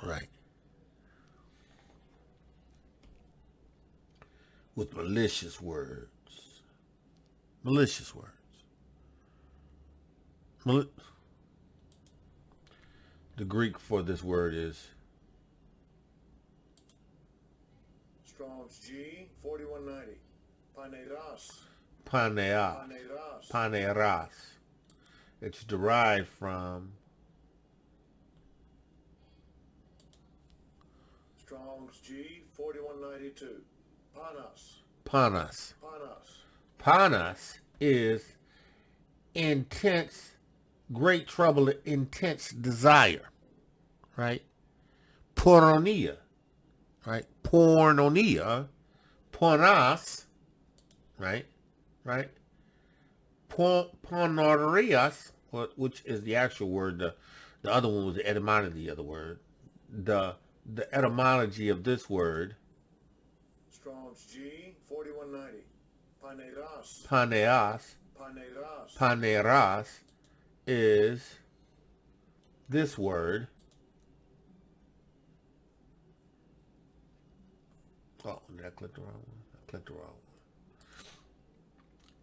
Right. With malicious words. Malicious words. The Greek for this word is Strong's G 4190. paneras. It's derived from Strong's G 4192. Panas is intense, great trouble, intense desire, right? Porneia, right? Porneia, pornas, right? Pornorias, which is the actual word. The other one was the etymology of the word. The etymology of this word. Strong's G 4190. Paneras is this word. Oh, did I click the wrong one? I clicked the wrong one.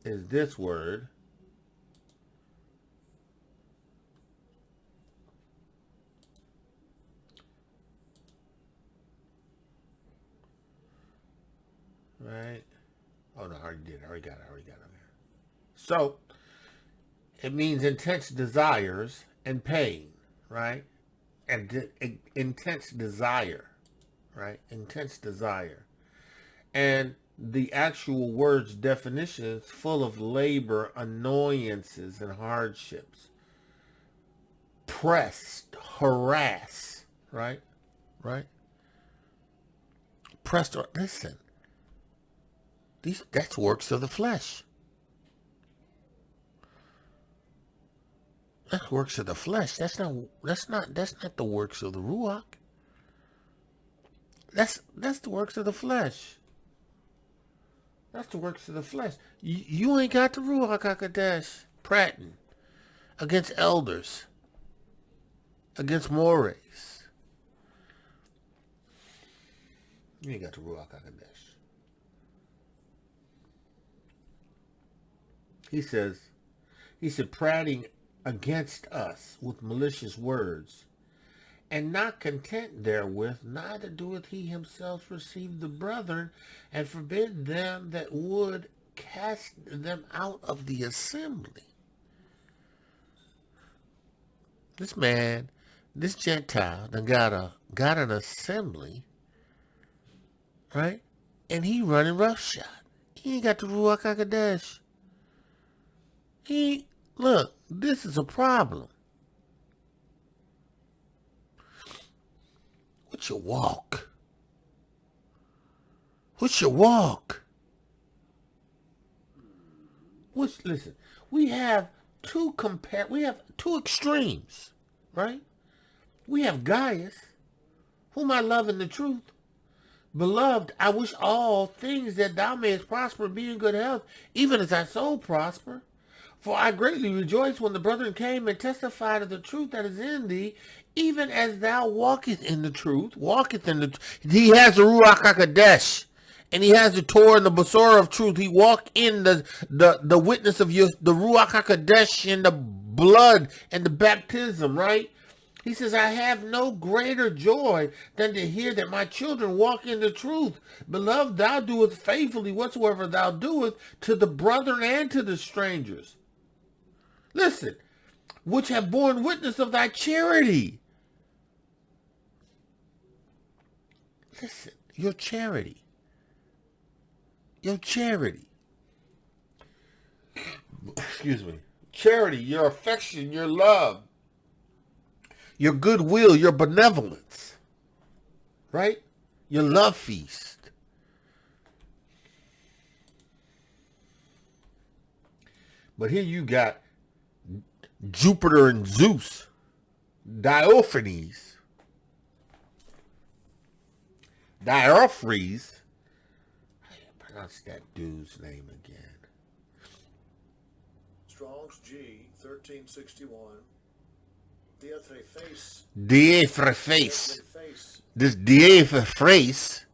Is this word right? Oh, no, I already did it. I already got it. So, it means intense desires and pain, right? And intense desire, right? Intense desire. And the actual word's definition is full of labor, annoyances, and hardships. Pressed, harass, right? Right? Pressed, or listen. That's works of the flesh. That's works of the flesh. That's not the works of the Ruach. That's the works of the flesh. That's the works of the flesh. You ain't got the Ruach HaKodesh prating against elders, against mores. You ain't got the Ruach HaKodesh. He said, prating against us with malicious words, and not content therewith, neither doeth he himself receive the brethren, and forbid them that would cast them out of the assembly. This man, this Gentile, done got an assembly, right? And he running roughshod. He ain't got the Ruach HaKodesh. Look, this is a problem. What's your walk? What's your walk? Listen, we have two extremes, right? We have Gaius, whom I love in the truth. Beloved, I wish all things that thou mayest prosper and be in good health, even as thy soul prosper. For I greatly rejoice when the brethren came and testified of the truth that is in thee, even as thou walkest in the truth. He has the Ruach HaKodesh, and he has the Torah and the Basora of truth. He walked in the witness of the Ruach HaKodesh and the blood and the baptism, right? He says, I have no greater joy than to hear that my children walk in the truth. Beloved, thou doest faithfully whatsoever thou doest to the brethren and to the strangers. Listen, which have borne witness of thy charity. Listen, your charity. Your charity. Excuse me. Charity, your affection, your love, your goodwill, your benevolence. Right? Your love feast. But here you got Jupiter and Zeus, Diotrephes, how do you pronounce that dude's name again? Strong's G 1361. Diotrephes. This Diotrephes,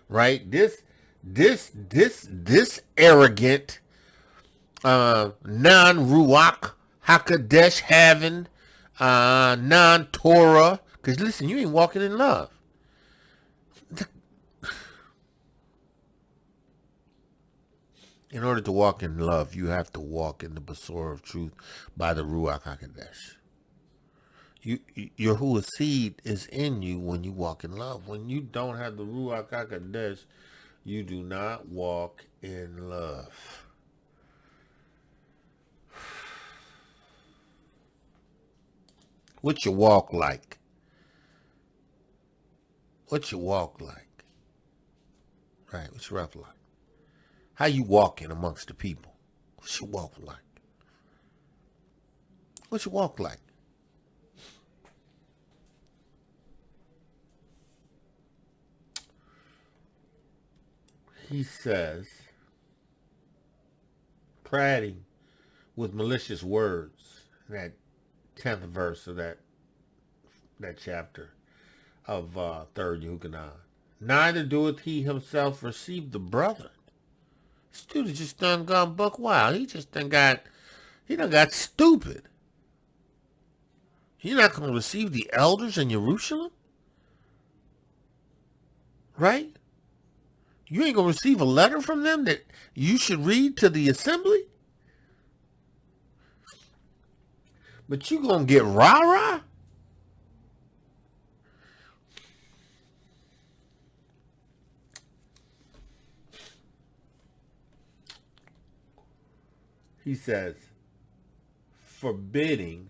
right? This arrogant, non-Ruach HaKodesh having, non-Torah. Because listen, you ain't walking in love. In order to walk in love, you have to walk in the Basora of truth by the Ruach HaKodesh. Yahuah seed is in you when you walk in love. When you don't have the Ruach HaKodesh, you do not walk in love. What's your walk like? What's your walk like? Right, what's your walk like? How you walking amongst the people? What's your walk like? What's your walk like? He says, prating with malicious words, that 10th verse of that chapter of 3rd YOCHANON. Neither doeth he himself receive the brethren. This dude has just done gone buck wild. He done got stupid. You're not going to receive the elders in Jerusalem? Right? You ain't going to receive a letter from them that you should read to the assembly? But you going to get rah-rah? He says, forbidding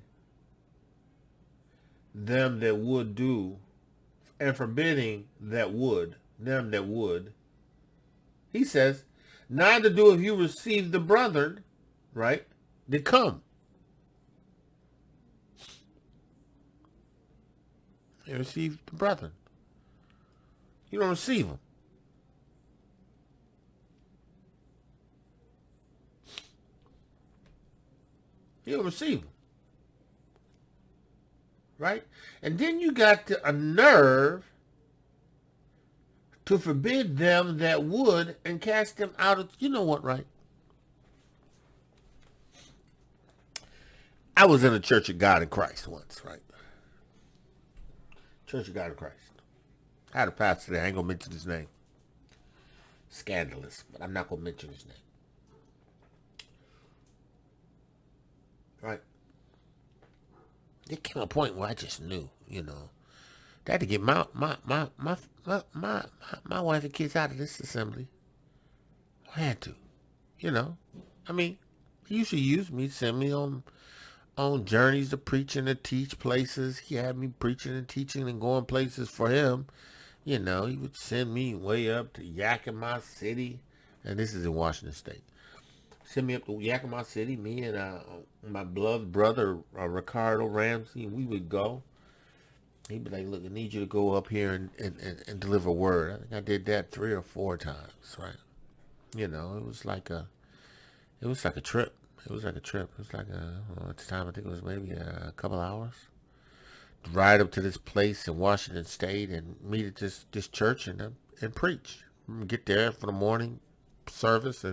them that would do, and forbidding them that would. He says, neither do if you receive the brethren, right, that come. You receive the brethren. You don't receive them. You don't receive them. Right? And then you got a nerve to forbid them that would and cast them out of, you know what, right? I was in a Church of God in Christ once, right? Church of God in Christ. I had a pastor there. I ain't going to mention his name. Scandalous, but I'm not going to mention his name. Right? There came a point where I just knew, you know, I had to get my wife and kids out of this assembly. I had to, you know. I mean, he used to use me, send me on journeys to preach and to teach places. He had me preaching and teaching and going places for him. You know, he would send me way up to Yakima City, and this is in Washington State. Send me up to Yakima City, me and my beloved brother, Ricardo Ramsey, and we would go. He'd be like, look, I need you to go up here and deliver a word. I think I did that 3 or 4 times, right? You know, it was like a trip. It was like a trip. It was like at the time, I think it was maybe a couple hours. Ride up to this place in Washington State and meet at this church and preach. Get there for the morning service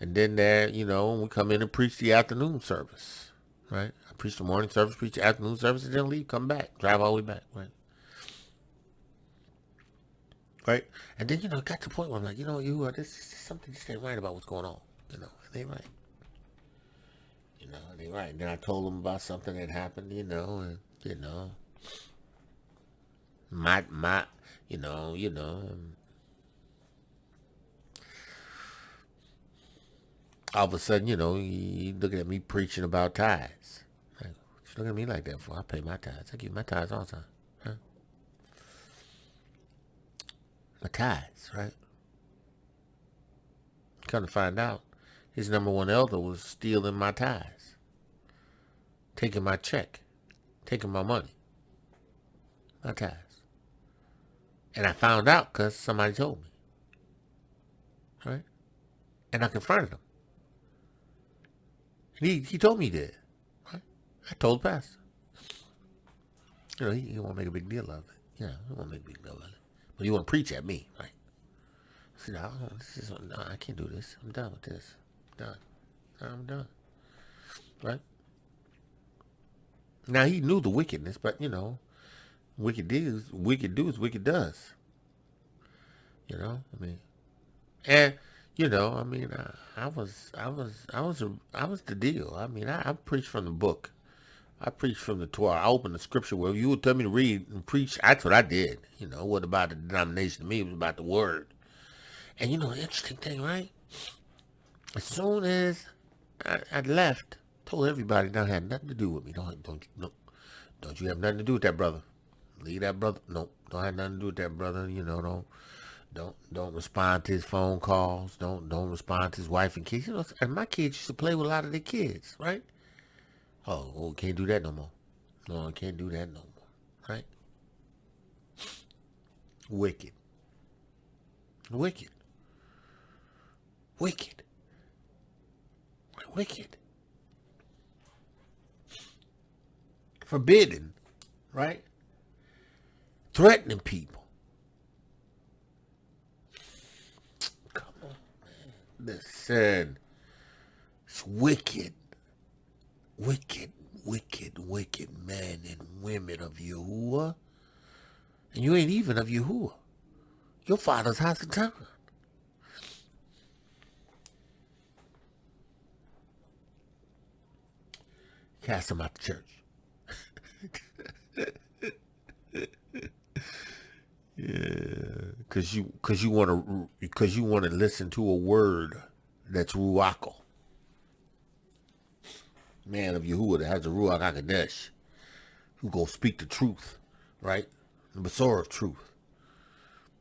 and then there, you know, we come in and preach the afternoon service, right? I preach the morning service, preach the afternoon service, and then leave, come back, drive all the way back, right? Right? And then, you know, it got to the point where I'm like, you know, this something just ain't right about what's going on. You know, it ain't right. You know, it ain't right. And then I told them about something that happened, you know, and, you know, all of a sudden, you know, you looking at me preaching about tithes. Like, what you looking at me like that for? I pay my tithes. I give my tithes all the time. Huh? My tithes, right? Come to find out, his number one elder was stealing my tithes. Taking my check. Taking my money. My tithes. And I found out because somebody told me. Right? And I confronted him. He told me he did. Right? I told the pastor. You know, he won't make a big deal of it. Yeah, he won't make a big deal of it. But he won't preach at me, right? I said, no, I can't do this. I'm done with this. I'm done. Right? Now, he knew the wickedness, but, you know, wicked does, wicked does. You know, I mean, and, you know, I mean, I was the deal. I mean, I preached from the book. I preached from the Torah. I opened the scripture where you would tell me to read and preach. That's what I did. You know, it wasn't about the denomination to me. It was about the word. And, you know, the interesting thing, right? As soon as I left, told everybody that had nothing to do with me. Don't you have nothing to do with that brother. Leave that brother. No, don't have nothing to do with that brother. You know, don't respond to his phone calls. Don't respond to his wife and kids. You know, and my kids used to play with a lot of their kids, right? Oh, can't do that no more. No, I can't do that no more. Right? Wicked. Forbidden, right? Threatening people. Listen, it's wicked, wicked, wicked, wicked men and women of Yahuah. And you ain't even of Yahuah. Your father's house and town. Cast them out the church. Yeah, because you want to listen to a word that's Ruach, man of Yahuah that has the Ruach HaKodesh, who gonna speak the truth, right? The Besorah of truth.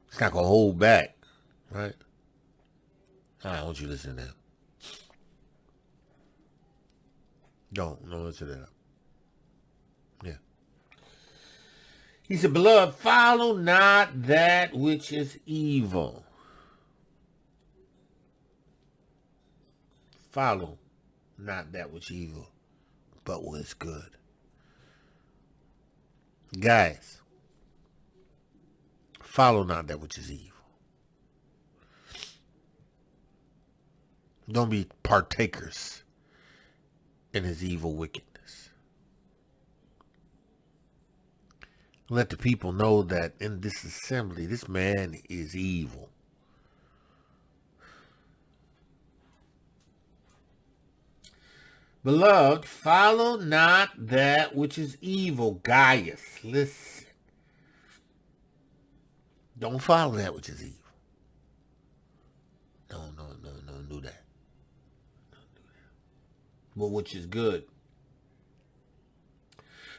It's not gonna hold back, right? I want you to listen to that. Don't listen to that. Yeah. He said, beloved, follow not that which is evil. Follow not that which is evil, but what is good. Guys, follow not that which is evil. Don't be partakers in his evil wickedness. Let the people know that in this assembly, this man is evil. Beloved, follow not that which is evil. Gaius, listen. Don't follow that which is evil. No, do that. But which is good.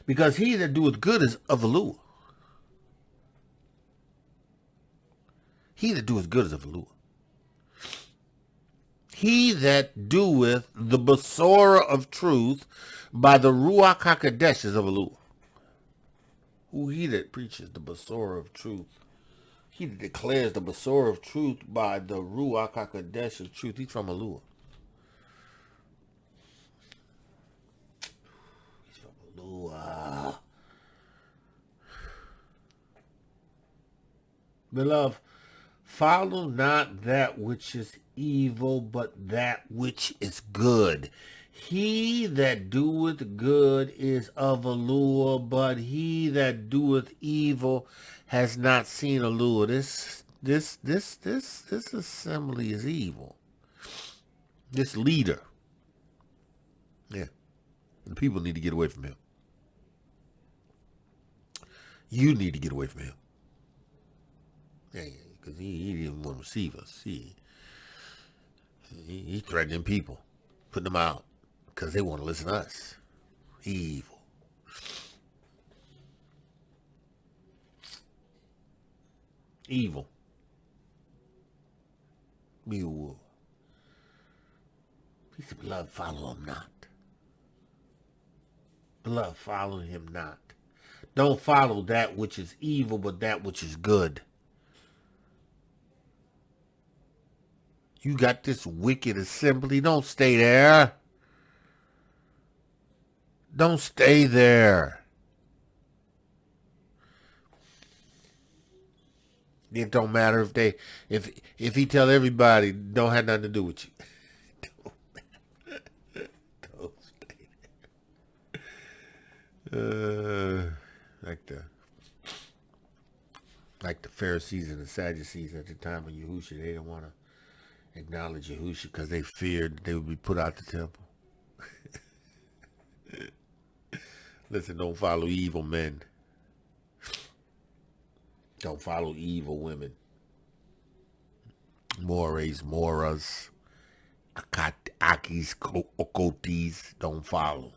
Because he that doeth good is of Elohiym. He that doeth good is of Elohiym. He that doeth the Besorah of truth by the Ruach HaKodesh is of Elohiym. Who he that preaches the Besorah of truth. He that declares the Besorah of truth by the Ruach HaKodesh of truth. He's from Elohiym. He's from Elohiym. Beloved, follow not that which is evil, but that which is good. He that doeth good is of Yahuah, but he that doeth evil has not seen Yahuah. This assembly is evil. This leader. Yeah. The people need to get away from him. You need to get away from him. Yeah, because he didn't want to receive us. He threatening people, putting them out, because they want to listen to us. Evil. Evil. Yahuah. He said, beloved, follow him not. Beloved, follow him not. Don't follow that which is evil, but that which is good. You got this wicked assembly. Don't stay there. Don't stay there. It don't matter if he tell everybody don't have nothing to do with you. Don't stay there. Like the Pharisees and the Sadducees at the time of Yahushua, they didn't want to acknowledge Yahushua because they feared that they would be put out the temple. Listen, don't follow evil men. Don't follow evil women. Mores, moras, akis, okotis. Don't follow.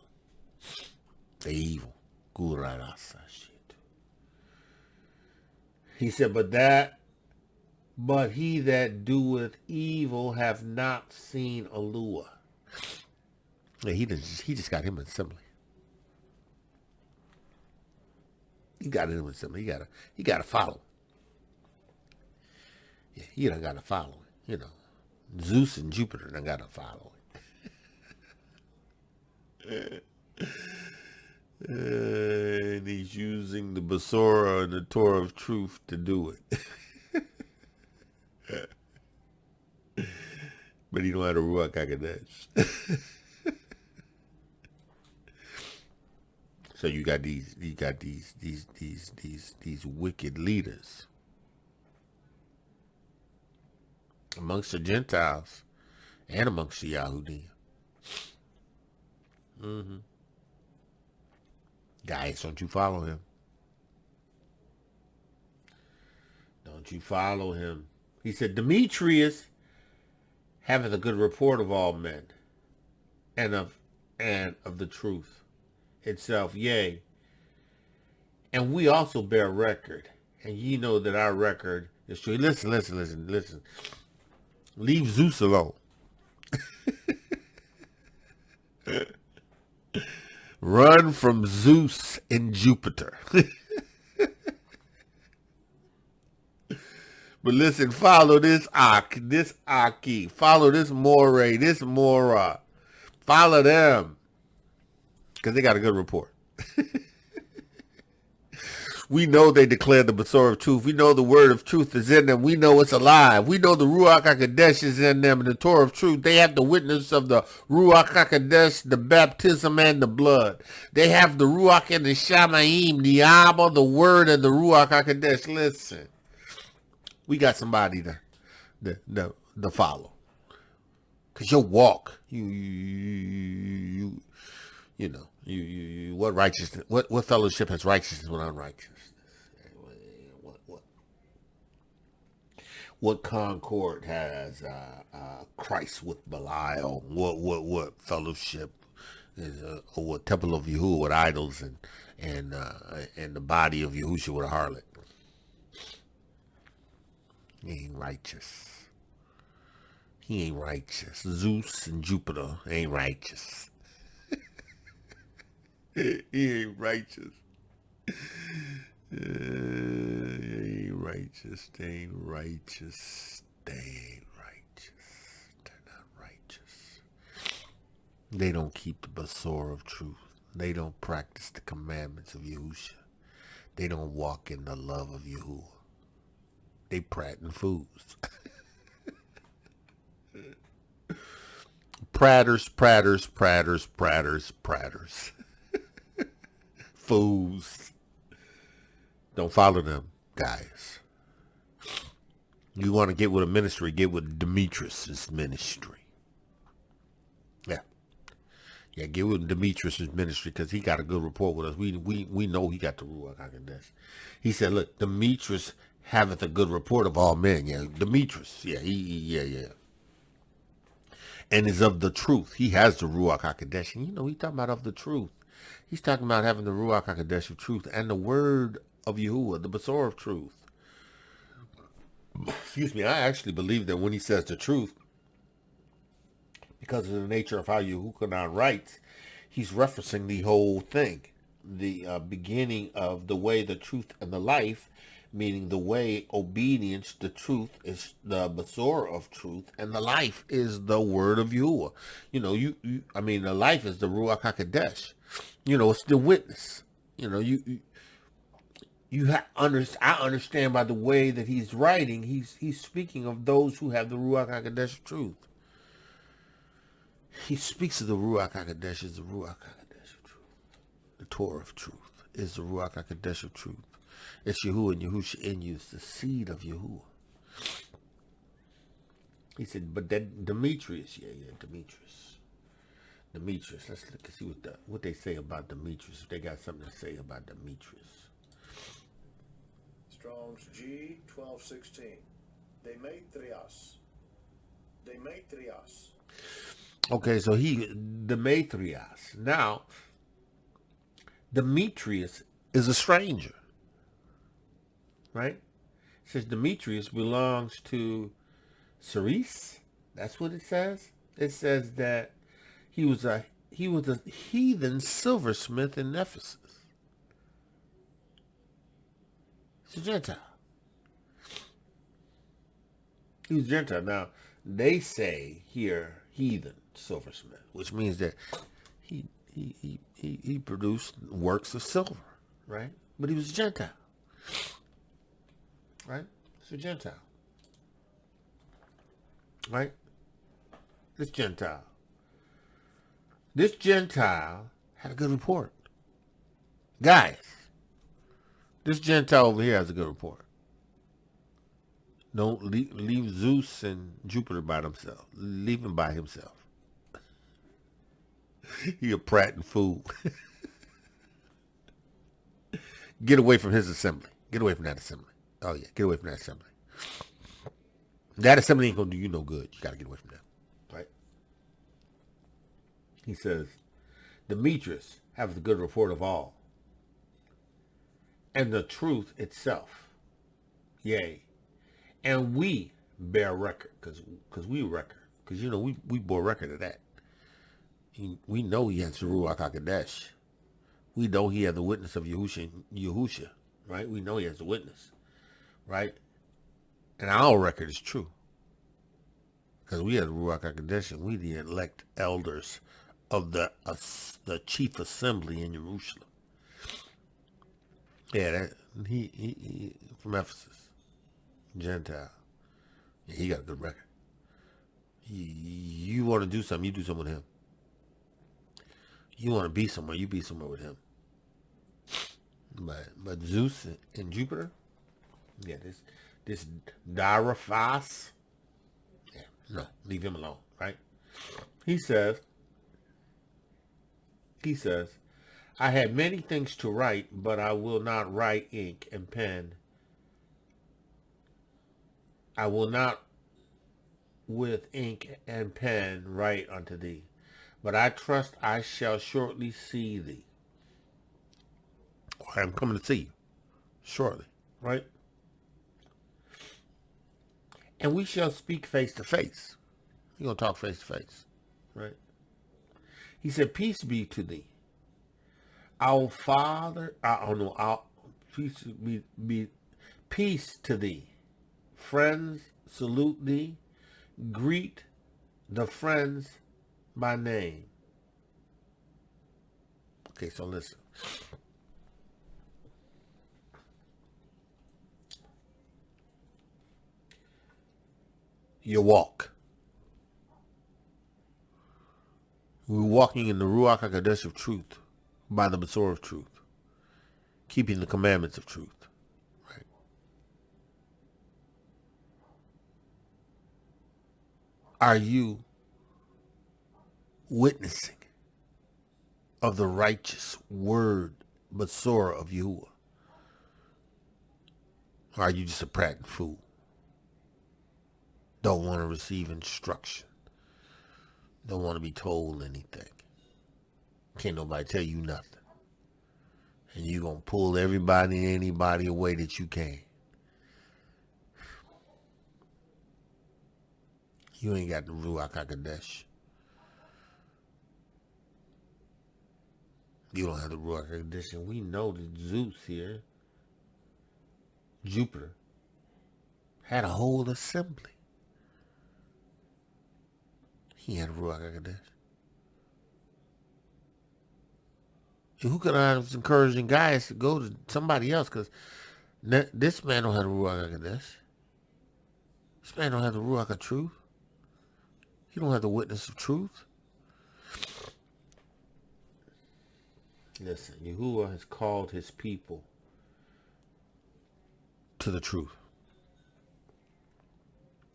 They evil. Gurarasa shit. He said, but he that doeth evil have not seen Yahuah. Yeah, he just got him in assembly. He got him in assembly. He gotta follow. Yeah, he done gotta follow it. You know, Zeus and Jupiter done gotta follow it. And he's using the Besorah and the Torah of truth to do it. But he don't have the Ruach HaKodesh. So you got these wicked leaders amongst the Gentiles and amongst the Yahudim. Gaius, don't you follow him? Don't you follow him? He said, Demetrius haveth a good report of all men, and of the truth itself, yea. And we also bear record, and ye know that our record is true. Listen. Leave Zeus alone. Run from Zeus and Jupiter. But listen, follow this Aki, follow this Moray, this Mora. Follow them. Because they got a good report. We know they declare the Basor of truth. We know the word of truth is in them. We know it's alive. We know the Ruach HaKodesh is in them and the Torah of truth. They have the witness of the Ruach HaKodesh, the baptism and the blood. They have the Ruach and the Shamayim, the Abba, the word and the Ruach HaKodesh. Listen, we got somebody to follow. Because your walk, you know, what righteousness, what fellowship has righteousness with unrighteousness? What concord has Christ with Belial? What fellowship is or what temple of Yahuah with idols and the body of Yahushua with a harlot? He ain't righteous. He ain't righteous. Zeus and Jupiter ain't righteous. He ain't righteous. He ain't righteous. They ain't righteous. They ain't righteous. They're not righteous. They don't keep the Basor of truth. They don't practice the commandments of Yahushua. They don't walk in the love of Yahuah. They prating fools. Pratters. Fools. Don't follow them, guys. You want to get with a ministry, get with Demetrius' ministry. Yeah, get with Demetrius' ministry because he got a good report with us. We know he got the Ruach HaKodesh. He said, look, Demetrius haveth a good report of all men. Yeah, Demetrius. Yeah, yeah. And is of the truth. He has the Ruach HaKodesh. And he's talking about of the truth. He's talking about having the Ruach HaKodesh of truth and the word of Yahuah, the Basor of truth. Excuse me, I actually believe that when he says the truth, because of the nature of how YOCHANON writes, he's referencing the whole thing. The beginning of the way, the truth, and the life, meaning the way, obedience, the truth is the Basor of truth, and the life is the word of Yahuah. The life is the Ruach HaKodesh. It's the witness. I understand by the way that he's writing, he's speaking of those who have the Ruach HaKodesh of truth. He speaks of the Ruach HaKodesh as the Ruach HaKodesh of truth. The Torah of truth is the Ruach HaKodesh of truth. It's Yahuah and Yahushua in you. It's the seed of Yahuah. He said, but that Demetrius, Demetrius. Let's look and see what they say about Demetrius. If they got something to say about Demetrius. Strong's G 1216. Demetrius. Okay, so Demetrius. Now, Demetrius is a stranger, right? It says Demetrius belongs to Ceres. That's what it says. It says that he was a heathen silversmith in Ephesus. He's a Gentile. He was Gentile. Now, they say here heathen silversmith, which means that he produced works of silver, right? But he was a Gentile, right? He's a Gentile, right? This Gentile. This Gentile had a good report. Gaius. This Gentile over here has a good report. Don't leave Zeus and Jupiter by themselves. Leave him by himself. He a prating fool. Get away from his assembly. Get away from that assembly. Oh, yeah. Get away from that assembly. That assembly ain't going to do you no good. You got to get away from that. Right? He says, Demetrius have the good report of all, and the truth itself. Yea. And we bear record, because we record. Because, we bore record of that. We know he has the Ruach HaKodesh. We know he has the witness of Yahusha, right? We know he has the witness, right? And our record is true. Because we have the Ruach HaKodesh, and we the elect elders of the chief assembly in Jerusalem. Yeah, he from Ephesus, Gentile. Yeah, he got a good record. You want to do something, you do something with him. You want to be somewhere, you be somewhere with him. But Zeus and Jupiter, yeah, this Diotrephes, yeah, no, leave him alone, right? He says, I had many things to write, but I will not write ink and pen. I will not with ink and pen write unto thee, but I trust I shall shortly see thee. I am coming to see you shortly, right? And we shall speak face to face. We're going to talk face to face, right? He said, peace be to thee. Our Father, peace to thee. Friends salute thee. Greet the friends by name. Okay, so listen. Your walk. We're walking in the Ruach HaKodesh of truth by the Besorah of truth, keeping the commandments of truth. Right? Are you witnessing of the righteous word Besorah of Yahuah? Or are you just a prating fool? Don't want to receive instruction. Don't want to be told anything. Can't nobody tell you nothing. And you going to pull everybody and anybody away that you can. You ain't got the Ruach HaKodesh. You don't have the Ruach HaKodesh. And we know that Zeus here, Jupiter, had a whole assembly. He had a Ruach HaKodesh. Who could I was encouraging Gaius to go to somebody else? Because this man don't have the Ruach HaKodesh. This man don't have the Ruach of truth. He don't have the witness of truth. Listen, Yahuah has called his people to the truth.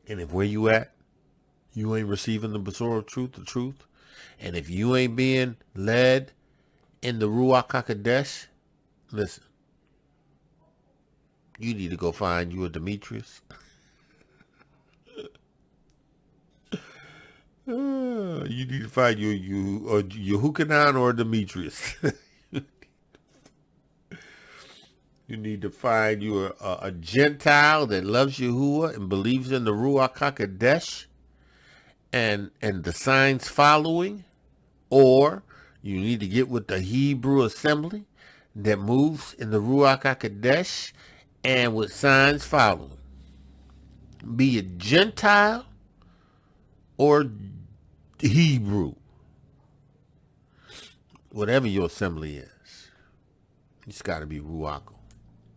And if where you at, you ain't receiving the Besorah of truth, the truth, and if you ain't being led in the Ruach HaKodesh, listen, you need to go find you a Demetrius. You need to find you a YOCHANON or a Demetrius. You need to find you a Gentile that loves Yahuah and believes in the Ruach HaKodesh and the signs following, or you need to get with the Hebrew assembly that moves in the Ruach HaKodesh and with signs following. Be it Gentile or Hebrew. Whatever your assembly is. It's got to be Ruach.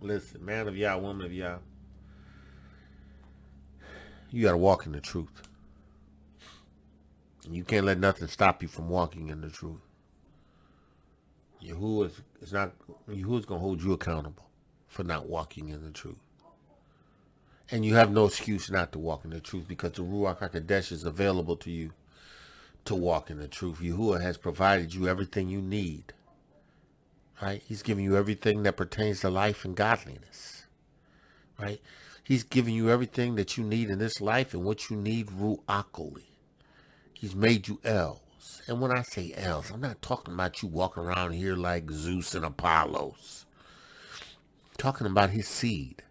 Listen, man of Yah, woman of Yah, you got to walk in the truth. You can't let nothing stop you from walking in the truth. Yahuwah is going to hold you accountable for not walking in the truth. And you have no excuse not to walk in the truth, because the Ruach HaKodesh is available to you to walk in the truth. Yahuwah has provided you everything you need. Right? He's giving you everything that pertains to life and godliness. Right? He's giving you everything that you need in this life and what you need ruachally. He's made you Els. And when I say Els, I'm not talking about you walking around here like Zeus and Apollos. I'm talking about his seed.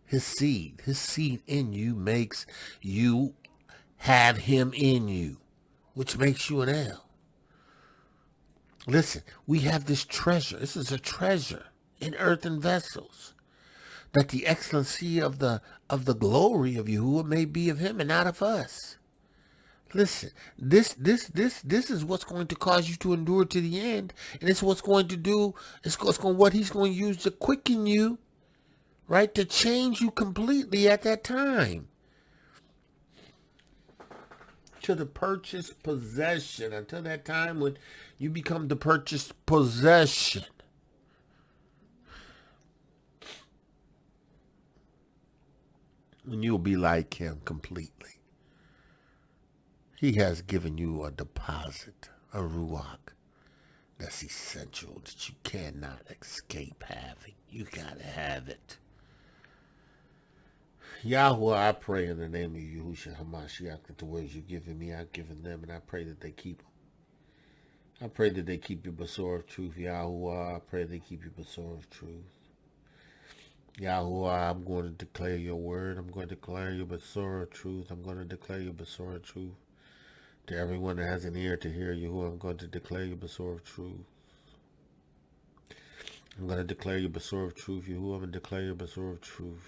His seed in you makes you have him in you, which makes you an El. Listen, we have this treasure. This is a treasure in earthen vessels, that the excellency of the glory of Yahuwah may be of him and not of us. Listen, this is what's going to cause you to endure to the end, and it's what's going to do. What he's going to use to quicken you, right, to change you completely at that time, to the purchased possession, until that time when you become the purchased possession. When you'll be like him completely. He has given you a deposit, a Ruach, that's essential, that you cannot escape having. You gotta have it. Yahuwah, I pray in the name of Yahushua HaMashiach that the words you've given me, I've given them, and I pray that they keep them. I pray that they keep your Basor of truth, Yahuwah. I pray they keep your Basor of truth. Yahuwah, I'm going to declare your word. I'm going to declare your Basor of truth. I'm going to declare your Basor of truth. To everyone that has an ear to hear Yahuwah, I'm going to declare your Basor of truth. I'm going to declare your Basor of truth, Yahuwah. I'm going to declare your Basor of truth.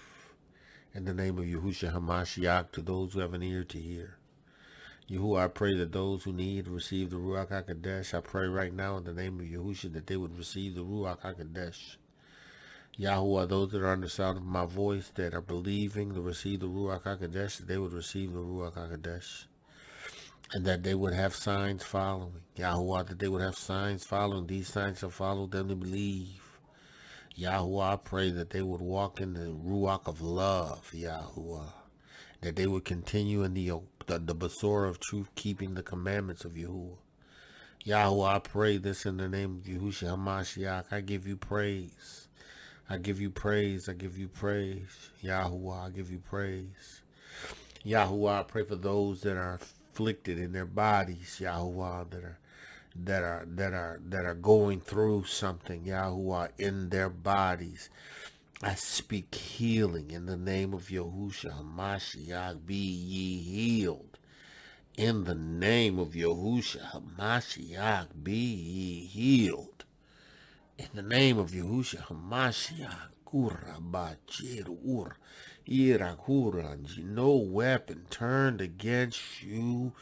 In the name of Yahushua HaMashiach, to those who have an ear to hear. Yahuwah, I pray that those who need to receive the Ruach HaKodesh, I pray right now in the name of Yahushua that they would receive the Ruach HaKodesh. Yahuwah, those that are under the sound of my voice that are believing to receive the Ruach HaKodesh, that they would receive the Ruach HaKodesh. And that they would have signs following. Yahuwah, that they would have signs following. These signs shall follow them to believe. Yahuwah, I pray that they would walk in the Ruach of love, Yahuwah. That they would continue in the Basor of truth, keeping the commandments of Yahuwah. Yahuwah, I pray this in the name of Yahushua HaMashiach. I give you praise. I give you praise. I give you praise. Yahuwah, I give you praise. Yahuwah, I pray for those that are afflicted in their bodies, Yahuwah, that are going through something, Yahuwah, in their bodies. I speak healing in the name of Yahushua HaMashiach. Be ye healed. In the name of Yahushua HaMashiach, be ye healed. In the name of Yahushua HaMashiach, no weapon turned against you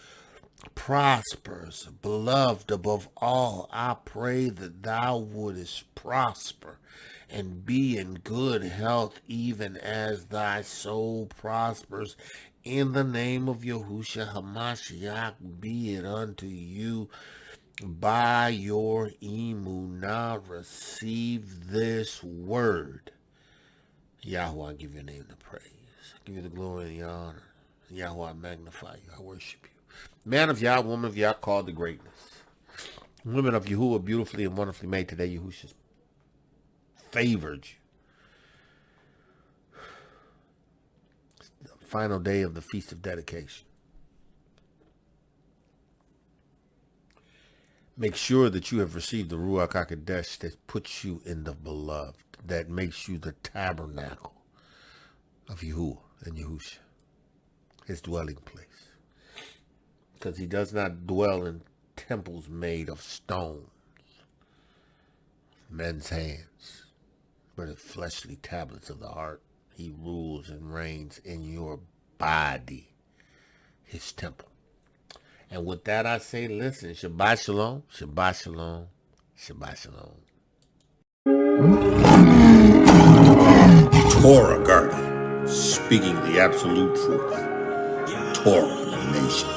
prospers. Beloved, above all, I pray that thou wouldest prosper and be in good health, even as thy soul prospers. In the name of Yahushua HaMashiach, be it unto you. By your emunah, receive this word. Yahuwah, I give your name the praise. I give you the glory and the honor. Yahuwah, I magnify you. I worship you. Man of Yah, woman of Yah, called to greatness. Women of Yahuwah, beautifully and wonderfully made today. Yahushua favored you. It's the final day of the Feast of Dedication. Make sure that you have received the Ruach HaKodesh that puts you in the beloved, that makes you the tabernacle of Yahuwah and Yahushua, his dwelling place. Because he does not dwell in temples made of stones, men's hands, but in fleshly tablets of the heart. He rules and reigns in your body, his temple. And with that I say, listen, Shabbat Shalom, Shabbat Shalom, Shabbat Shalom. Torah Garden, speaking the absolute truth. Torah Nation.